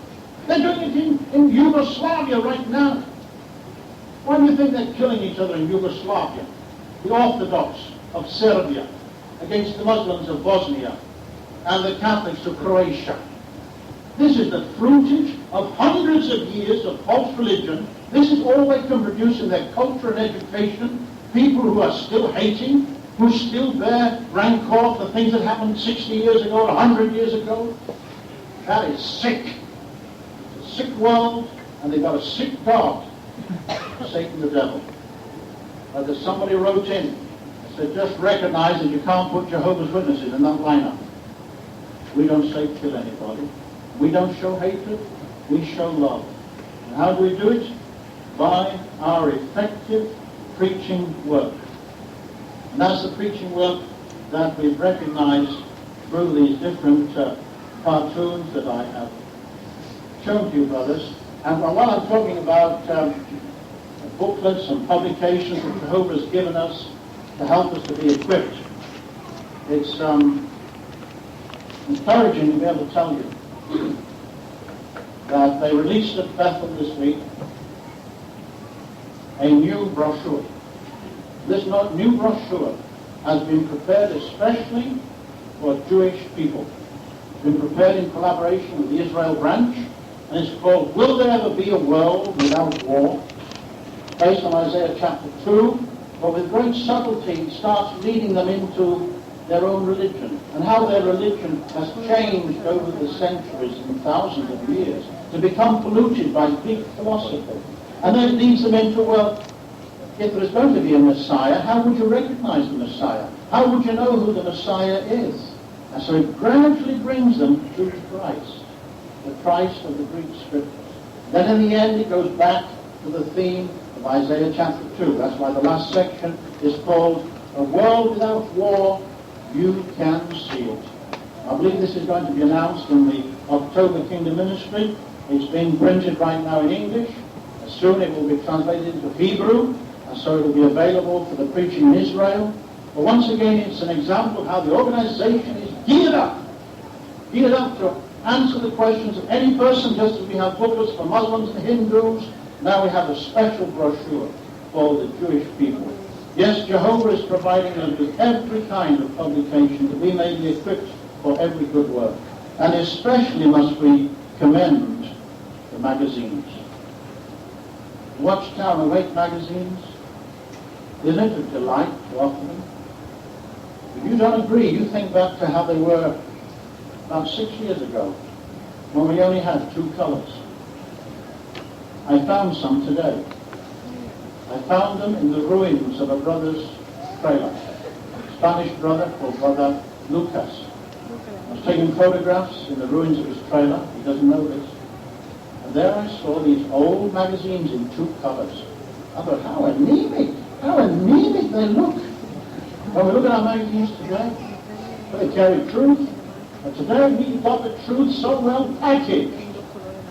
They're doing it in Yugoslavia right now. Why do you think they're killing each other in Yugoslavia? The Orthodox of Serbia against the Muslims of Bosnia and the Catholics of Croatia. This is the fruitage of hundreds of years of false religion. This is all they can produce in their culture and education. People who are still hating, who still bear rancor for things that happened 60 years ago or 100 years ago. That is sick. It's a sick world, and they've got a sick God, Satan the devil. But there's somebody wrote in and said, just recognize that you can't put Jehovah's Witnesses in that lineup. We don't say kill anybody. We don't show hatred. We show love. And how do we do it? By our effective preaching work. And that's the preaching work that we've recognized through these different cartoons that I have shown to you, brothers. And while I'm talking about booklets and publications that Jehovah has given us to help us to be equipped, it's encouraging to be able to tell you that they released at Bethel this week a new brochure. This new brochure has been prepared especially for Jewish people. It's been prepared in collaboration with the Israel branch, and it's called Will There Ever Be a World Without War? Based on Isaiah chapter 2, but with great subtlety it starts leading them into their own religion, and how their religion has changed over the centuries and thousands of years to become polluted by Greek philosophy. And then it leads them into, well, if there is going to be a Messiah, how would you recognize the Messiah? How would you know who the Messiah is? And so it gradually brings them to Christ, the Christ of the Greek Scriptures. Then in the end it goes back to the theme of Isaiah chapter 2. That's why the last section is called A World Without War, You Can See It. I believe this is going to be announced in the October Kingdom Ministry. It's being printed right now in English. Soon it will be translated into Hebrew, and so it will be available for the preaching in Israel. But once again, it's an example of how the organization is geared up to answer the questions of any person, just as we have booklets for Muslims and Hindus. Now we have a special brochure for the Jewish people. Yes, Jehovah is providing us with every kind of publication that we may be equipped for every good work. And especially must we commend the magazines. Watchtower and Awake magazines. Isn't it a delight to offer them? If you don't agree, you think back to how they were about 6 years ago, when we only had 2 colors. I found some today. I found them in the ruins of a brother's trailer. A Spanish brother called Brother Lucas. I was taking photographs in the ruins of his trailer. He doesn't know this. And there I saw these old magazines in 2 colors. I thought, how anemic they look. When we look at our magazines today, they carry truth. But today we got the truth so well packaged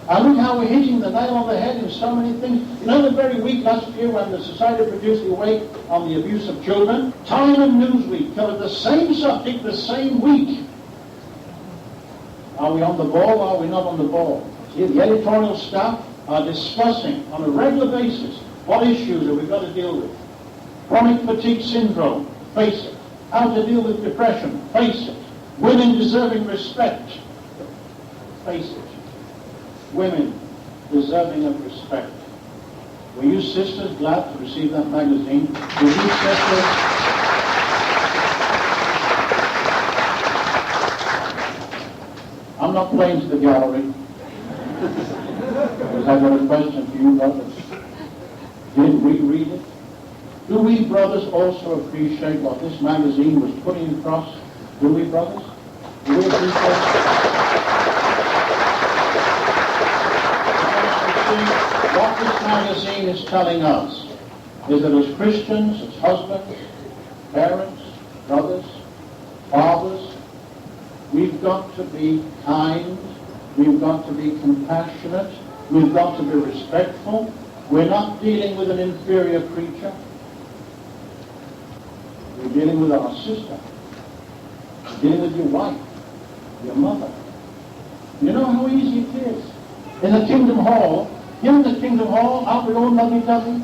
And look how we're hitting the nail on the head in so many things. You know, the very week last year when the Society produced the Awake on the abuse of children, Time and Newsweek covered the same subject the same week. Are we on the ball or are we not on the ball? See, the editorial staff are discussing on a regular basis what issues have we got to deal with. Chronic fatigue syndrome, face it. How to deal with depression, face it. Women deserving respect, face it. Women deserving of respect. Were you sisters glad to receive that magazine? Were you sisters? I'm not playing to the gallery. Because I've got a question for you brothers. Did we read it? Do we brothers also appreciate what this magazine was putting across? Do we brothers? Do we appreciate what this magazine is telling us is that as Christians, as husbands, parents, brothers, fathers, we've got to be kind, we've got to be compassionate, we've got to be respectful. We're not dealing with an inferior creature. We're dealing with our sister. We're dealing with your wife, your mother. You know how easy it is? In the Kingdom Hall, in the Kingdom Hall, aren't we all lovey-dovey?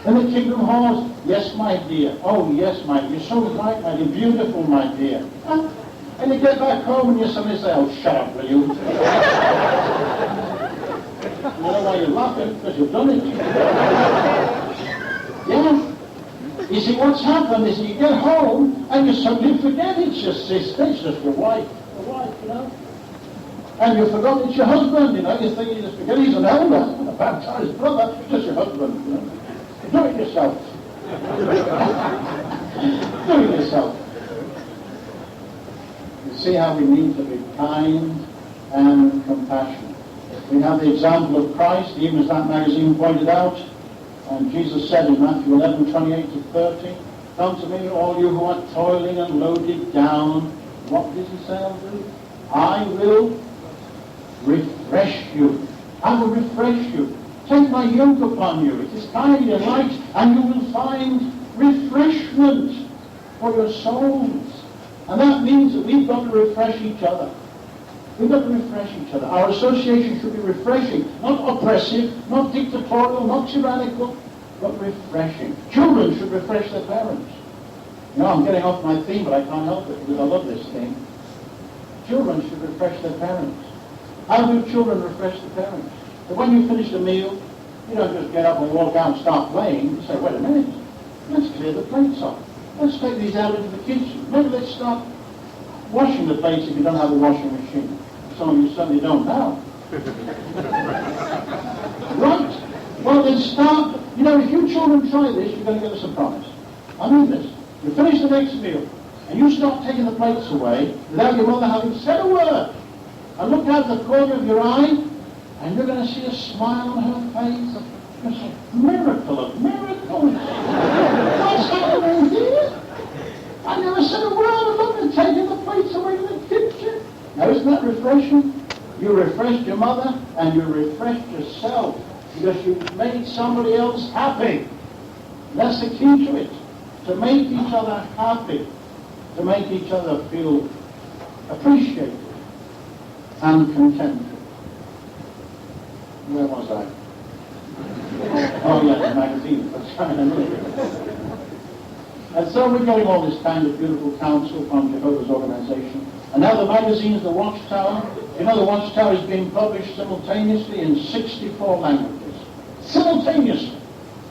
In the Kingdom Halls, yes, my dear. Oh, yes, my dear. You're so right, my dear. Beautiful, my dear. And you get back home and you suddenly say, oh, shut up, will you? You know why you're laughing? Because you've done it. Yeah. You see, what's happened is you get home and you suddenly forget it's your sister, it's just your wife. The wife, you know. And you forgot it's your husband, you know. You think you just forget he's an elder, a baptized brother, it's just your husband, you know. Do it yourself. Do it yourself. You see how we need to be kind and compassionate. We have the example of Christ, even as that magazine pointed out. And Jesus said in Matthew 11:28-30, come to me, all you who are toiling and loaded down. What does he say I'll do? I will refresh you. I will refresh you. Take my yoke upon you. It is kind and light, and you will find refreshment for your souls. And that means that we've got to refresh each other. We've got to refresh each other. Our association should be refreshing, not oppressive, not dictatorial, not tyrannical, but refreshing. Children should refresh their parents. You know, I'm getting off my theme, but I can't help it because I love this theme. Children should refresh their parents. How do children refresh their parents? But when you finish the meal, you don't just get up and walk out and start playing. You say, wait a minute, let's clear the plates off. Let's take these out into the kitchen. Maybe let's start washing the plates if you don't have a washing machine. Some of you certainly don't now. Right? Well, then start. You know, if you children try this, you're going to get a surprise. I mean this. You finish the next meal, and you start taking the plates away without your mother having said a word. And look out the corner of your eye, and you're going to see a smile on her face. It's a miracle of miracles. What's happening here? I never said a word about them taking the plates away to the kitchen. Now, isn't that refreshing? You refreshed your mother, and you refreshed yourself because you made somebody else happy. That's the key to it. To make each other happy. To make each other feel appreciated and contented. Where was I? Oh, yeah, the magazine. That's right, I knew. And so we're getting all this kind of beautiful counsel from Jehovah's organization. And now the magazine is the Watchtower. You know, the Watchtower is being published simultaneously in 64 languages. Simultaneously.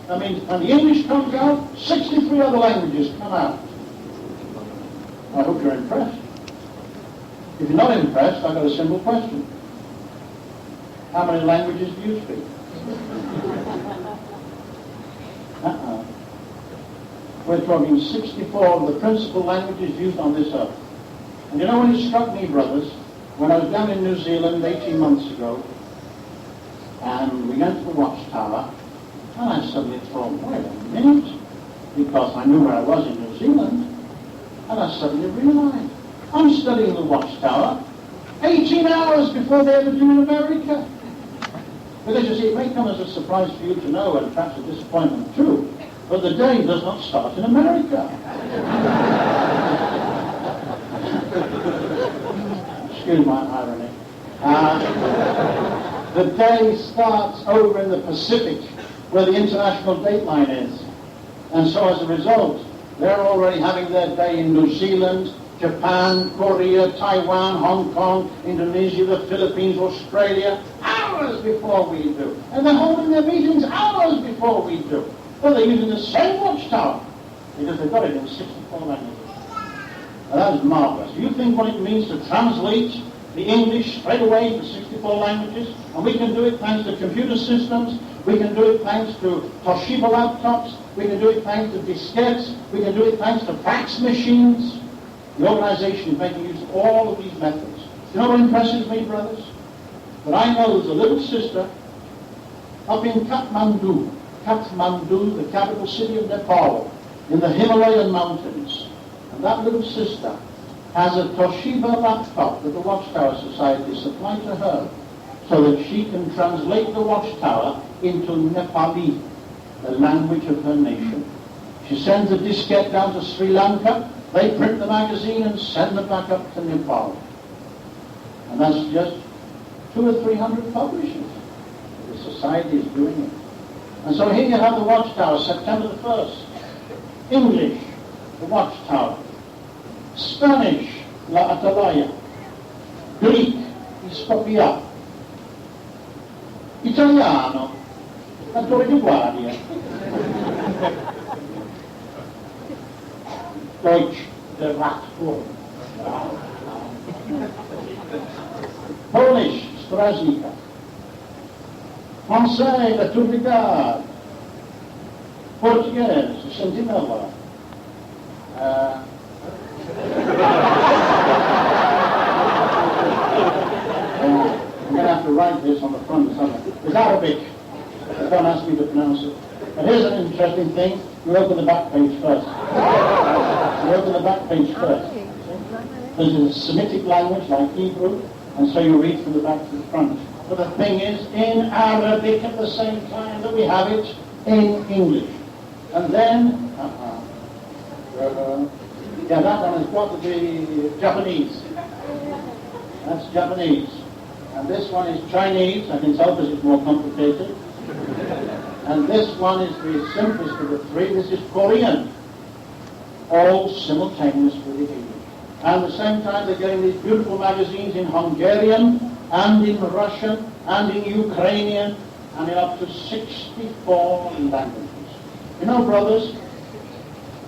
I mean, when the English comes out, 63 other languages come out. I hope you're impressed. If you're not impressed, I've got a simple question. How many languages do you speak? We're talking 64 of the principal languages used on this earth. And you know when it struck me, brothers, when I was down in New Zealand 18 months ago, and we went to the Watchtower, and I suddenly thought, wait a minute, because I knew where I was in New Zealand, and I suddenly realized, I'm studying the Watchtower, 18 hours before they ever do in America. Because you see, it may come as a surprise for you to know, and perhaps a disappointment too, but the day does not start in America. Excuse my irony. The day starts over in the Pacific, where the international dateline is. And so as a result, they're already having their day in New Zealand, Japan, Korea, Taiwan, Hong Kong, Indonesia, the Philippines, Australia, hours before we do. And they're holding their meetings hours before we do. But they're using the same watchtower, because they've got it in 64 languages. Now that is marvelous. You think what it means to translate the English straight away into 64 languages? And we can do it thanks to computer systems. We can do it thanks to Toshiba laptops. We can do it thanks to diskettes. We can do it thanks to fax machines. The organization is making use of all of these methods. You know what impresses me, brothers? That I know there's a little sister up in Kathmandu, the capital city of Nepal, in the Himalayan mountains. And that little sister has a Toshiba laptop that the Watchtower Society supplied to her so that she can translate the Watchtower into Nepali, the language of her nation. She sends a diskette down to Sri Lanka. They print the magazine and send it back up to Nepal. And that's just 200 or 300 publishers. The society is doing it. And so here you have the Watchtower, September the 1st. English, the Watchtower. Spanish, La Atalaya. Greek, Ispopia. Italiano, la Torre di Guardia. Deutsch, der Wachtturm. Polish, Strażnika. Français, la Tour de Garde. Portuguese, Sentinella. I'm going to have to write this on the front somewhere. It's Arabic. Don't ask me to pronounce it. But here's an interesting thing. You open the back page first. You open the back page first. There's a Semitic language like Hebrew, and so you read from the back to the front. But the thing is, in Arabic at the same time that we have it in English. And then, yeah, that one has got to be Japanese. That's Japanese. And this one is Chinese. I can tell because it's more complicated. And this one is the simplest of the three. This is Korean. All simultaneous with the English. And at the same time, they're getting these beautiful magazines in Hungarian and in Russian and in Ukrainian and in up to 64 languages. You know, brothers,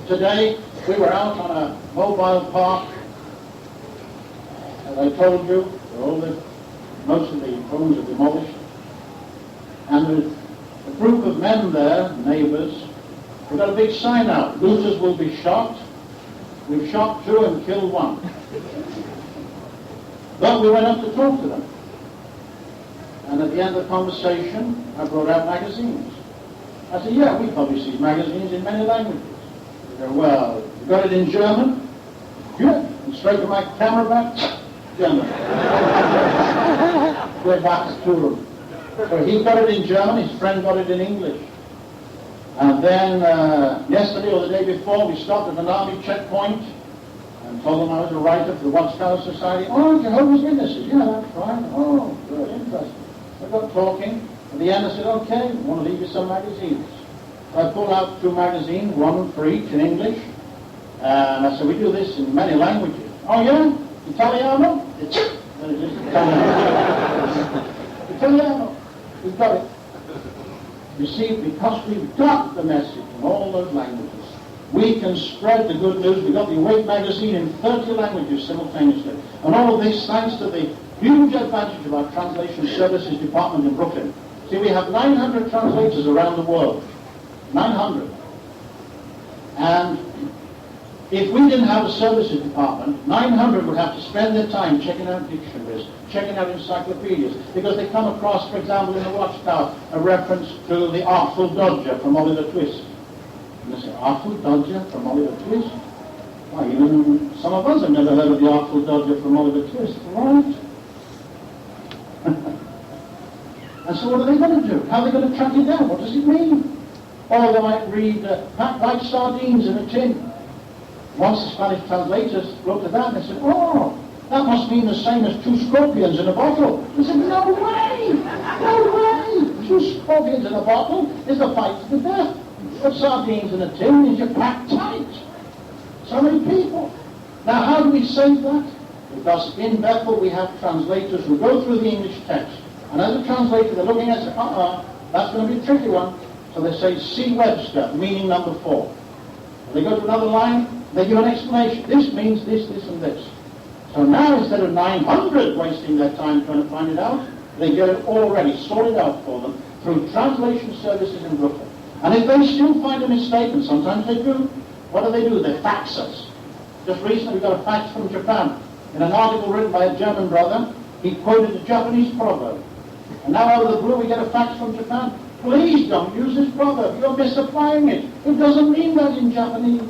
today we were out on a mobile park. As I told you, most of the homes are demolished. And there's a group of men there, neighbors, we've got a big sign out. Looters will be shot. We've shot 2 and killed 1. But we went up to talk to them. And at the end of the conversation, I brought out magazines. I said, yeah, we publish these magazines in many languages. They go, well, you got it in German? Yeah. And straight to my camera back, German. We're back to them. So he got it in German, his friend got it in English. And then yesterday or the day before, we stopped at an army checkpoint and told them I was a writer for the Watchtower Society. Oh, Jehovah's Witnesses. Yeah, that's right. Oh, good, interesting. We got talking. At the end I said, okay, I want to leave you some magazines. I pulled out 2 magazines, one for each in English. And I said, we do this in many languages. Oh, yeah? Italiano? Italiano. We've got it. You see, because we've got the message in all those languages, we can spread the good news. We've got the Awake magazine in 30 languages simultaneously. And all of this thanks to the huge advantage of our translation services department in Brooklyn. See, we have 900 translators around the world. 900. And if we didn't have a services department, 900 would have to spend their time checking out dictionaries, checking out encyclopedias, because they come across, for example, in the Watchtower, a reference to the Artful Dodger from Oliver Twist. And they say, Artful Dodger from Oliver Twist? Why, even some of us have never heard of the Artful Dodger from Oliver Twist, right? And so what are they going to do? How are they going to track it down? What does it mean? Or they might read, packed like sardines in a tin. Once the Spanish translators looked at that and they said, oh, that must mean the same as 2 scorpions in a bottle. They said, no way! No way! 2 scorpions in a bottle is a fight to the death. But sardines in a tin means you're packed tight. So many people. Now how do we save that? Because in Bethel we have translators who go through the English text. And as a translator they're looking at it and say, that's going to be a tricky one. So they say, see Webster, meaning number 4. They go to another line, they give an explanation. This means this, this, and this. So now instead of 900 wasting their time trying to find it out, they get it already sorted out for them through translation services in Brooklyn. And if they still find a mistake, and sometimes they do, what do? They fax us. Just recently we got a fax from Japan. In an article written by a German brother, he quoted a Japanese proverb. And now out of the blue we get a fax from Japan. Please don't use this proverb. You're misapplying it. It doesn't mean that in Japanese.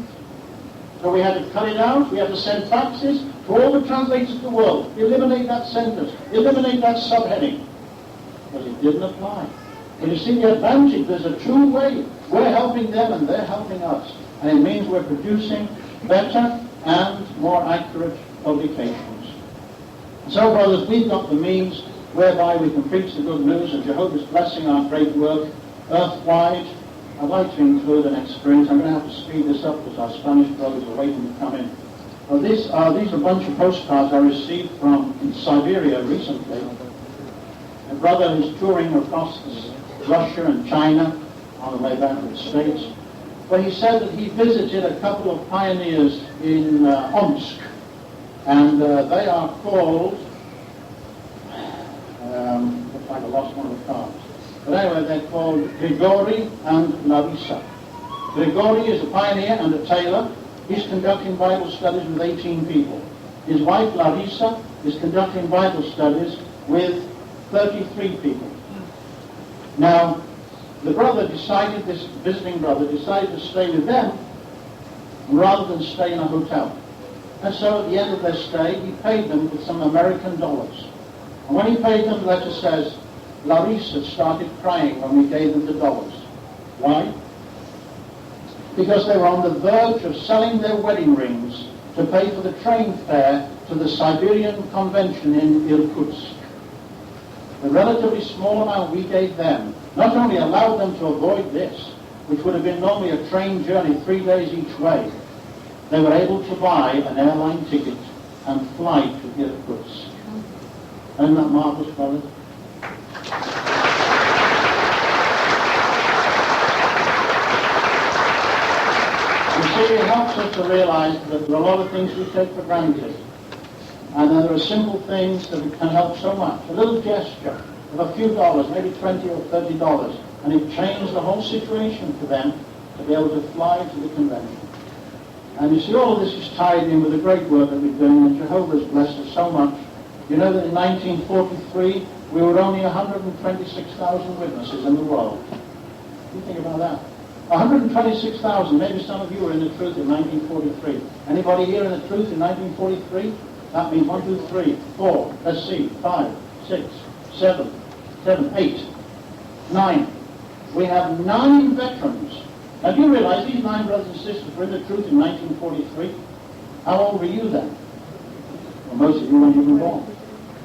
So we had to cut it out. We had to send faxes to all the translators of the world. Eliminate that sentence. Eliminate that subheading. Because it didn't apply. But you see the advantage. There's a two-way. We're helping them and they're helping us. And it means we're producing better and more accurate publications. So, brothers, we've got the means whereby we can preach the good news of Jehovah's blessing our great work earthwide. I'd like to include an experience. I'm going to have to speed this up because our Spanish brothers are waiting to come in. Well, these are a bunch of postcards I received from Siberia recently. A brother who's touring across Russia and China on the way back to the States. But he said that he visited a couple of pioneers in Omsk. And they are called, looks like I lost one of the cards. But anyway, they're called Grigory and Larissa. Grigory is a pioneer and a tailor. He's conducting Bible studies with 18 people. His wife Larissa is conducting Bible studies with 33 people. Now, the brother decided, this visiting brother decided to stay with them rather than stay in a hotel. And so at the end of their stay, he paid them with some American dollars. And when he paid them, the letter says, Larissa started crying when we gave them the dollars. Why? Because they were on the verge of selling their wedding rings to pay for the train fare to the Siberian convention in Irkutsk. The relatively small amount we gave them not only allowed them to avoid this, which would have been normally a train journey 3 days each way, they were able to buy an airline ticket and fly to Irkutsk. Isn't that marvelous, brothers? You see, it helps us to realize that there are a lot of things we take for granted. And there are simple things that can help so much. A little gesture of a few dollars, maybe $20 or $30, and it changed the whole situation for them to be able to fly to the convention. And you see, all of this is tied in with the great work that we're doing, and Jehovah's blessed us so much. You know that in 1943, we were only 126,000 witnesses in the world. You think about that. 126,000. Maybe some of you were in the truth in 1943. Anybody here in the truth in 1943? That means 1, 2, 3, 4. Let's see. 5, 6, 7, 8, 9. We have 9 veterans. Now, do you realize these 9 brothers and sisters were in the truth in 1943? How old were you then? Well, most of you weren't even born.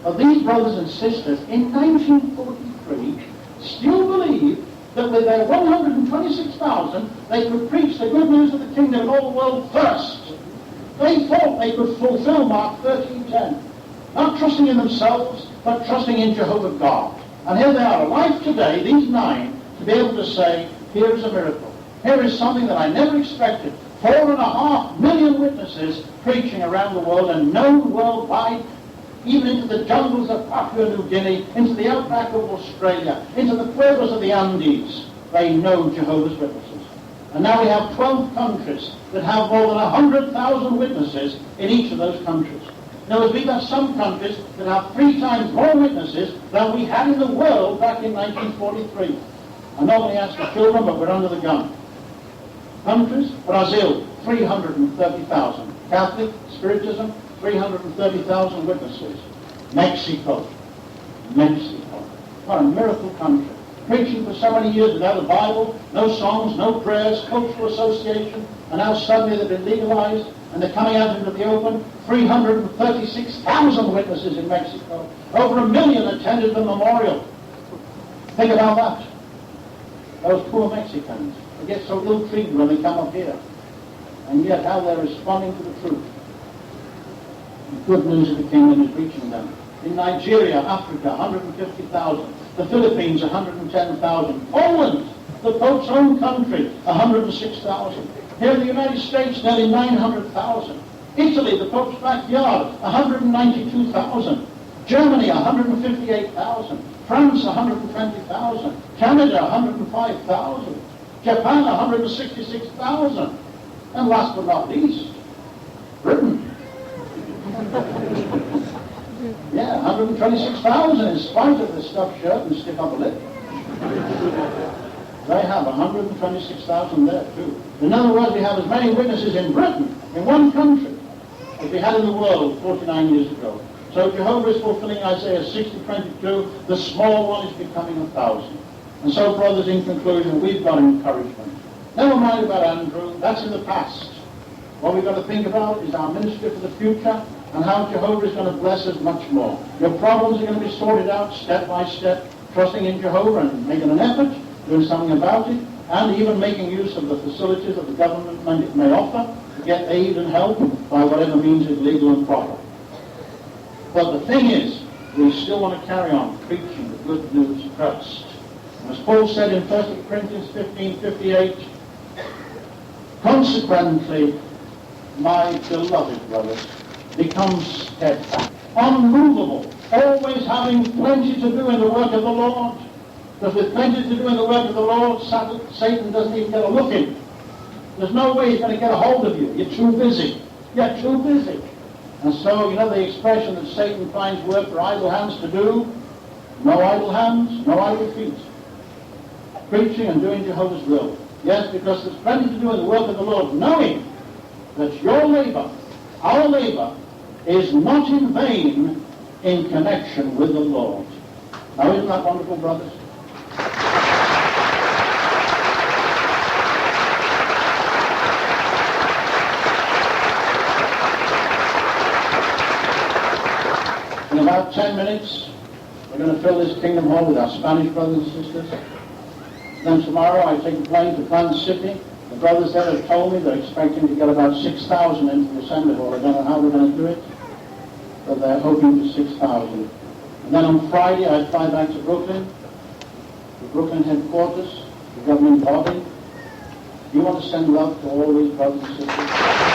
But these brothers and sisters in 1943 still believe that with their 126,000, they could preach the good news of the kingdom in all the world first. They thought they could fulfill Mark 13:10. Not trusting in themselves, but trusting in Jehovah God. And here they are, alive today, these 9, to be able to say, here is a miracle. Here is something that I never expected. 4.5 million witnesses preaching around the world and known worldwide, even into the jungles of Papua New Guinea, into the outback of Australia, into the cuevas of the Andes. They know Jehovah's Witnesses. And now we have 12 countries that have more than 100,000 witnesses in each of those countries. Now, we've got some countries that have 3 times more witnesses than we had in the world back in 1943. I normally ask the children, but we're under the gun. Countries: Brazil, 330,000. Catholic, Spiritism, 330,000 witnesses. Mexico, What a miracle country. Preaching for so many years without a Bible, no songs, no prayers, cultural association, and now suddenly they've been legalized and they're coming out into the open. 336,000 witnesses in Mexico. Over 1 million attended the memorial. Think about that. Those poor Mexicans. They get so ill-treated when they come up here. And yet how they're responding to the truth. The good news of the kingdom is reaching them. In Nigeria, Africa, 150,000. The Philippines, 110,000. Poland, the Pope's own country, 106,000. Here in the United States, nearly 900,000. Italy, the Pope's backyard, 192,000. Germany, 158,000. France, 120,000. Canada, 105,000. Japan, 166,000. And last but not least, Britain. Yeah, 126,000 in spite of the stuffed shirt and stiff upper lip. They have 126,000 there too. In other words, we have as many witnesses in Britain, in one country, as we had in the world 49 years ago. So Jehovah is fulfilling Isaiah 60:22, the small one is becoming 1,000. And so, brothers, in conclusion, we've got encouragement. Never mind about Andrew, that's in the past. What we've got to think about is our ministry for the future and how Jehovah is going to bless us much more. Your problems are going to be sorted out step by step, trusting in Jehovah and making an effort, doing something about it, and even making use of the facilities that the government may offer to get aid and help by whatever means is legal and proper. But the thing is, we still want to carry on preaching the good news first. As Paul said in 1 Corinthians 15:58, consequently, my beloved brothers, become steadfast, unmovable, always having plenty to do in the work of the Lord. Because with plenty to do in the work of the Lord, Satan doesn't even get a look in. There's no way he's going to get a hold of you. You're too busy. You're too busy. And so, you know the expression that Satan finds work for idle hands to do? No idle hands, no idle feet. Preaching and doing Jehovah's will. Yes, because there's plenty to do in the work of the Lord, knowing that your labor, our labor, is not in vain in connection with the Lord. Now, isn't that wonderful, brothers? In about 10 minutes, we're going to fill this Kingdom Hall with our Spanish brothers and sisters. Then tomorrow I take a plane to Kansas City. The brothers there have told me they're expecting to get about 6,000 into the Assembly Hall. I don't know how we're going to do it, but they're hoping for 6,000. And then on Friday I fly back to Brooklyn, the Brooklyn headquarters, the government body. You want to send love to all these brothers and sisters?